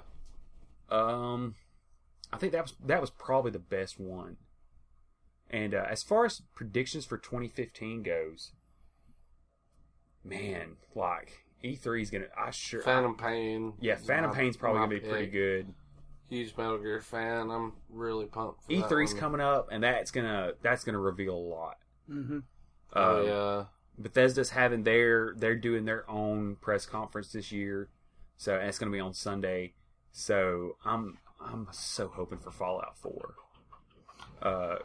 I think that was probably the best one. And as far as predictions for 2015 goes, man, like, E3 is gonna. Phantom Pain. Yeah, Phantom Pain's probably gonna be pretty good. Huge Metal Gear fan. I'm really pumped for E3's coming up, and that's gonna reveal a lot. Mm-hmm. Yeah. Bethesda's they're doing their own press conference this year, so and it's gonna be on Sunday. So I'm so hoping for Fallout 4.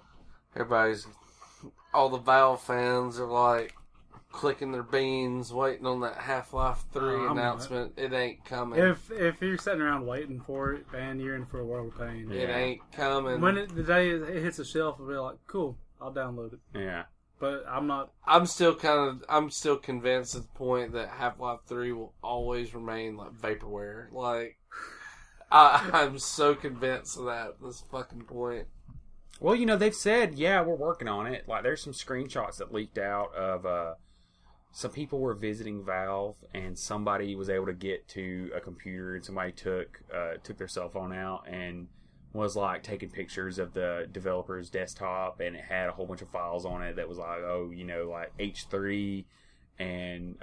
All the Valve fans are like, clicking their beans, waiting on that Half-Life 3 announcement. It ain't coming. If you're sitting around waiting for it, man, you're in for a world of pain. It ain't coming. When the day it hits the shelf, I'll be like, cool, I'll download it. Yeah. But I'm not. I'm still convinced at the point that Half-Life 3 will always remain like vaporware. Like, I'm so convinced of that at this fucking point. Well, they've said, yeah, we're working on it. Like, there's some screenshots that leaked out of some people were visiting Valve, and somebody was able to get to a computer, and somebody took their cell phone out and was like taking pictures of the developer's desktop, and it had a whole bunch of files on it that was like, like H3 and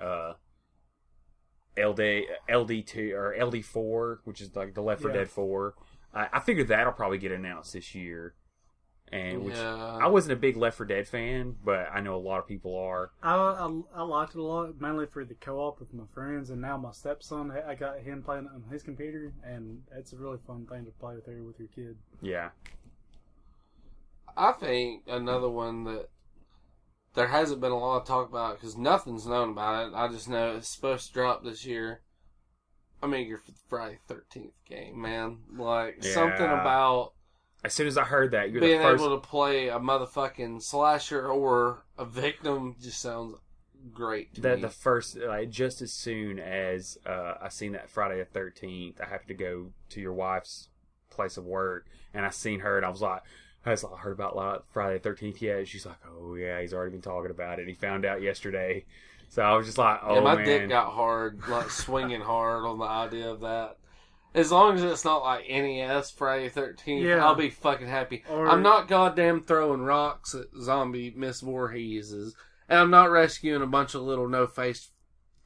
LD2 or LD4, which is like the Left 4 Dead 4. I figured that'll probably get announced this year. And which I wasn't a big Left 4 Dead fan, but I know a lot of people are. I liked it a lot, mainly for the co-op with my friends, and now my stepson, I got him playing it on his computer, and it's a really fun thing to play with your kid. Yeah. I think another one that there hasn't been a lot of talk about, because nothing's known about it, I just know it's supposed to drop this year. I'm eager for the Friday 13th game, man. Like, something about... As soon as I heard that, you're being the first... able to play a motherfucking slasher or a victim just sounds great to me. The first, just as soon as I seen that Friday the 13th, I happened to go to your wife's place of work, and I seen her, and I was like, I heard about Friday the 13th yet? She's like, oh yeah, he's already been talking about it. He found out yesterday. So I was just like, oh, my man. dick got hard, like swinging hard on the idea of that. As long as it's not like NES Friday 13th, I'll be fucking happy. I'm not goddamn throwing rocks at zombie Miss Voorheeses, and I'm not rescuing a bunch of little no-faced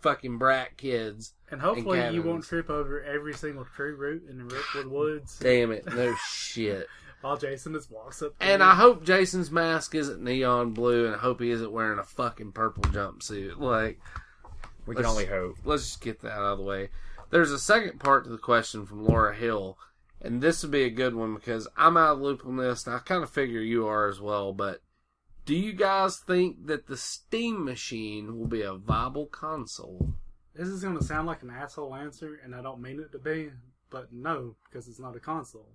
fucking brat kids. And hopefully you won't trip over every single tree root in the Rookwood Woods. Damn it, no shit. While Jason just walks up to And you. I hope Jason's mask isn't neon blue, and I hope he isn't wearing a fucking purple jumpsuit. Like, we can only hope. Let's just get that out of the way. There's a second part to the question from Laura Hill, and this would be a good one because I'm out of the loop on this, and I kind of figure you are as well, but do you guys think that the Steam machine will be a viable console? This is going to sound like an asshole answer, and I don't mean it to be, but no, because it's not a console.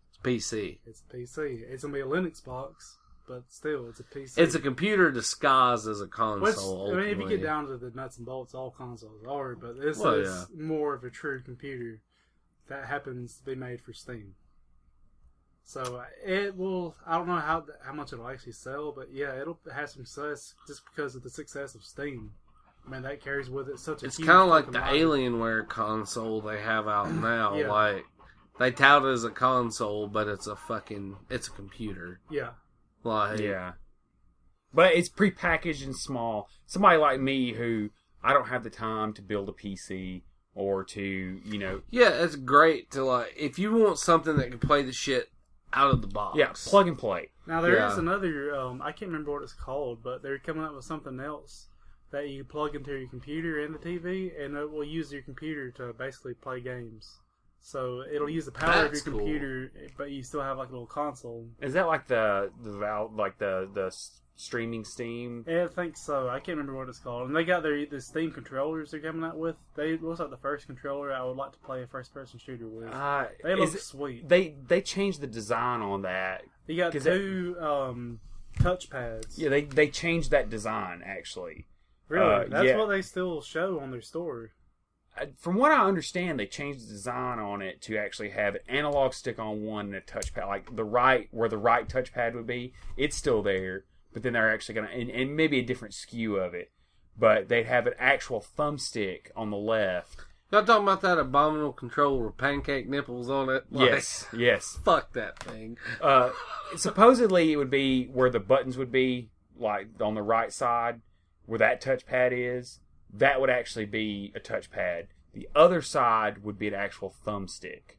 It's PC. It's a PC. It's going to be a Linux box, but still, it's a PC. It's a computer disguised as a console. If you get down to the nuts and bolts, all consoles are, but this is more of a true computer that happens to be made for Steam. So it will. I don't know how much it'll actually sell, but yeah, it'll have some success just because of the success of Steam. I mean, that carries with it such a. It's kind of like the Alienware console they have out now. Yeah. Like they tout it as a console, but it's a computer. Yeah. Like, yeah. But it's prepackaged and small. Somebody like me who I don't have the time to build a PC or to, Yeah, it's great to, like, if you want something that can play the shit out of the box. Yeah, plug and play. Now, there is another, I can't remember what it's called, but they're coming up with something else that you plug into your computer and the TV, and it will use your computer to basically play games. So it'll use the power of your computer, but you still have like a little console. Is that like the Valve, like the streaming Steam? Yeah, I think so. I can't remember what it's called. And they got the Steam controllers they're coming out with. It looks like the first controller I would like to play a first person shooter with. They look sweet. They changed the design on that. You got two touchpads. Yeah, they changed that design actually. Really? That's what they still show on their store. From what I understand, they changed the design on it to actually have an analog stick on one and a touchpad, like where the right touchpad would be. It's still there, but then they're actually going to, and maybe a different SKU of it, but they have an actual thumbstick on the left. Y'all talking about that abominable controller with pancake nipples on it? Like, yes. Fuck that thing. Supposedly, it would be where the buttons would be, like on the right side, where that touchpad is. That would actually be a touchpad. The other side would be an actual thumbstick.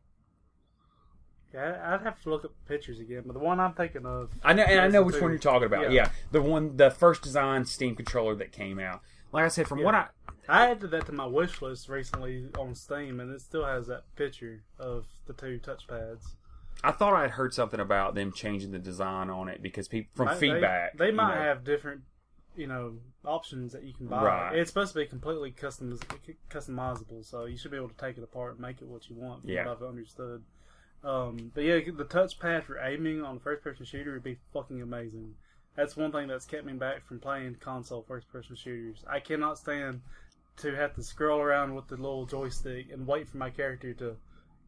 Yeah, I'd have to look up pictures again, but the one I'm thinking of... I know which one you're talking about. Yeah. The first design Steam controller that came out. Like I said, from what I added that to my wish list recently on Steam, and it still has that picture of the two touchpads. I thought I'd heard something about them changing the design on it because people from feedback. They might have different options that you can buy. Right. It's supposed to be completely customizable, so you should be able to take it apart and make it what you want. From what I've understood. But yeah, the touchpad for aiming on a first-person shooter would be fucking amazing. That's one thing that's kept me back from playing console first-person shooters. I cannot stand to have to scroll around with the little joystick and wait for my character to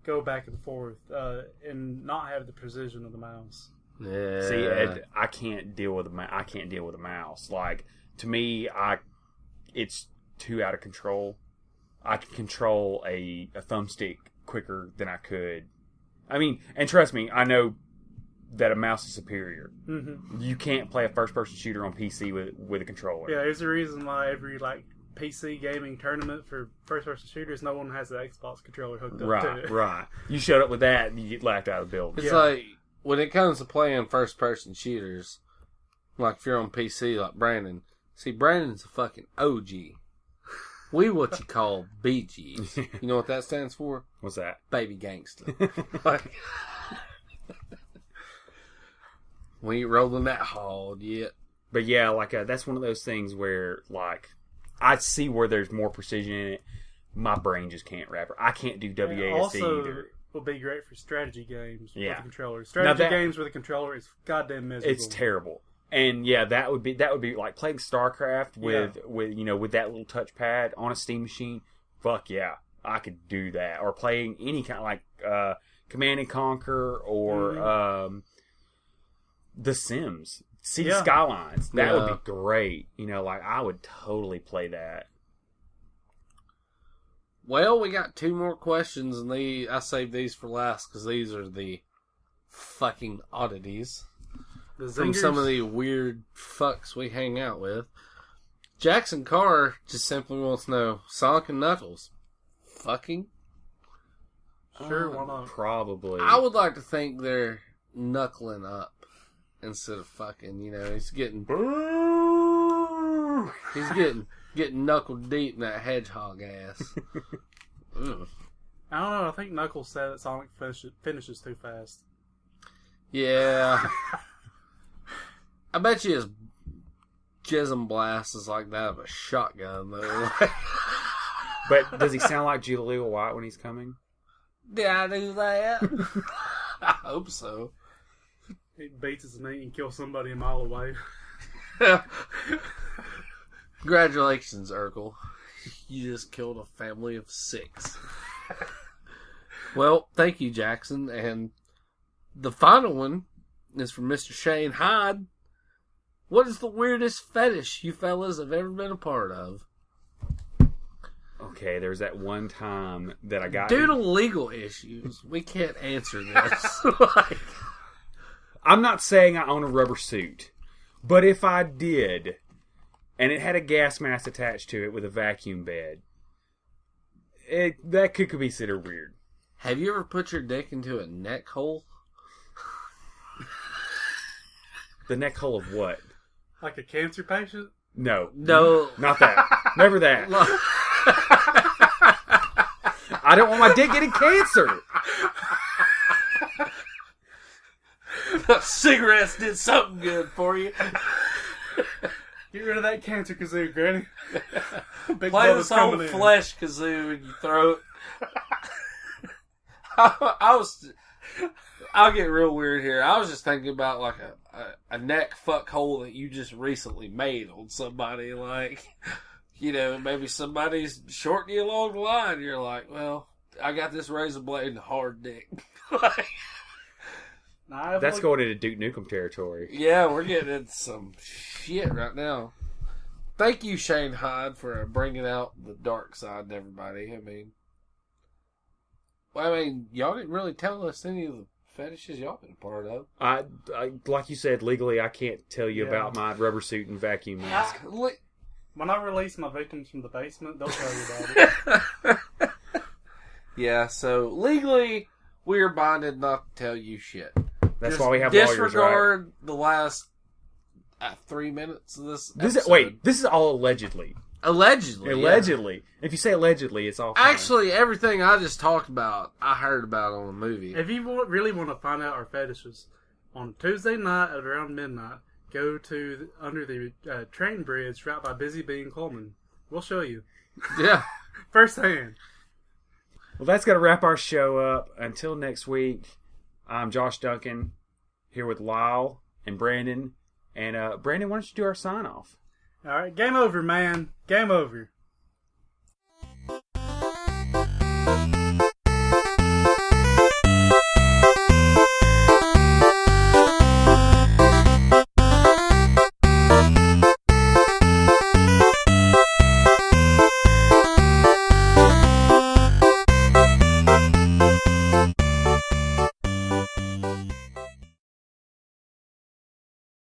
go back and forth and not have the precision of the mouse. Yeah. See, Ed, I can't deal with a mouse. Like, to me, it's too out of control. I can control a thumbstick quicker than I could. I mean, and trust me, I know that a mouse is superior. Mm-hmm. You can't play a first-person shooter on PC with a controller. Yeah, there's a reason why every PC gaming tournament for first-person shooters, no one has the Xbox controller hooked up to it. Right. You showed up with that, and you get laughed out of the building. It's like, when it comes to playing first-person shooters, like if you're on PC, like Brandon, see, Brandon's a fucking OG. We what you call BGs. You know what that stands for? What's that? Baby gangster. Like, we ain't rolling that hard yet. But yeah, that's one of those things where, I see where there's more precision in it. My brain just can't wrap it. I can't do WASD either. Will be great for strategy games with a controller. Games with a controller is goddamn miserable. It's terrible. And yeah, that would be like playing StarCraft with that little touchpad on a Steam machine. Fuck yeah, I could do that. Or playing any kind of Command and Conquer or The Sims, City Skylines. That would be great. I would totally play that. Well, we got 2 more questions, and I saved these for last because these are the fucking oddities from some of the weird fucks we hang out with. Jackson Carr just simply wants to know, Sonic and Knuckles fucking? Sure, why not? Probably. I would like to think they're knuckling up instead of fucking. He's getting knuckle deep in that hedgehog ass. I don't know. I think Knuckles said that Sonic finishes too fast. Yeah. I bet you his jism blast is like that of a shotgun, though. But does he sound like Julia White when he's coming? Did I do that? I hope so. He beats his knee and kills somebody a mile away. Congratulations, Urkel. You just killed a family of 6. Well, thank you, Jackson. And the final one is from Mr. Shane Hyde. What is the weirdest fetish you fellas have ever been a part of? Okay, there's that one time that I got... Due to legal issues, we can't answer this. I'm not saying I own a rubber suit, but if I did, and it had a gas mask attached to it with a vacuum bed, that could be considered weird. Have you ever put your dick into a neck hole? The neck hole of what? Like a cancer patient? No. Not that. Never that. I don't want my dick getting cancer. Cigarettes did something good for you. Get rid of that cancer kazoo, Granny. Play this old flesh kazoo in your throat. I'll get real weird here. I was just thinking about like a neck fuck hole that you just recently made on somebody. Like, maybe somebody's shorting you along the line. You're like, well, I got this razor blade and a hard dick. That's going into Duke Nukem territory. Yeah, we're getting into some shit right now. Thank you, Shane Hyde, for bringing out the dark side to everybody. Y'all didn't really tell us any of the fetishes y'all been a part of. I like you said, legally, I can't tell you about my rubber suit and vacuum mask. When I release my victims from the basement, they'll tell you about it. Yeah, so legally, we're bonded not to tell you shit. That's Just why we have lawyers, right? Disregard the last 3 minutes of this episode. Wait, this is all allegedly. Allegedly. If you say allegedly, it's all fine. Actually, everything I just talked about, I heard about on a movie. If you really want to find out our fetishes, on Tuesday night at around midnight, go to under the train bridge right by Busy Bee and Coleman. We'll show you. Yeah. First hand. Well, that's going to wrap our show up. Until next week, I'm Josh Duncan, here with Lyle and Brandon. And Brandon, why don't you do our sign-off? All right, game over, man. Game over.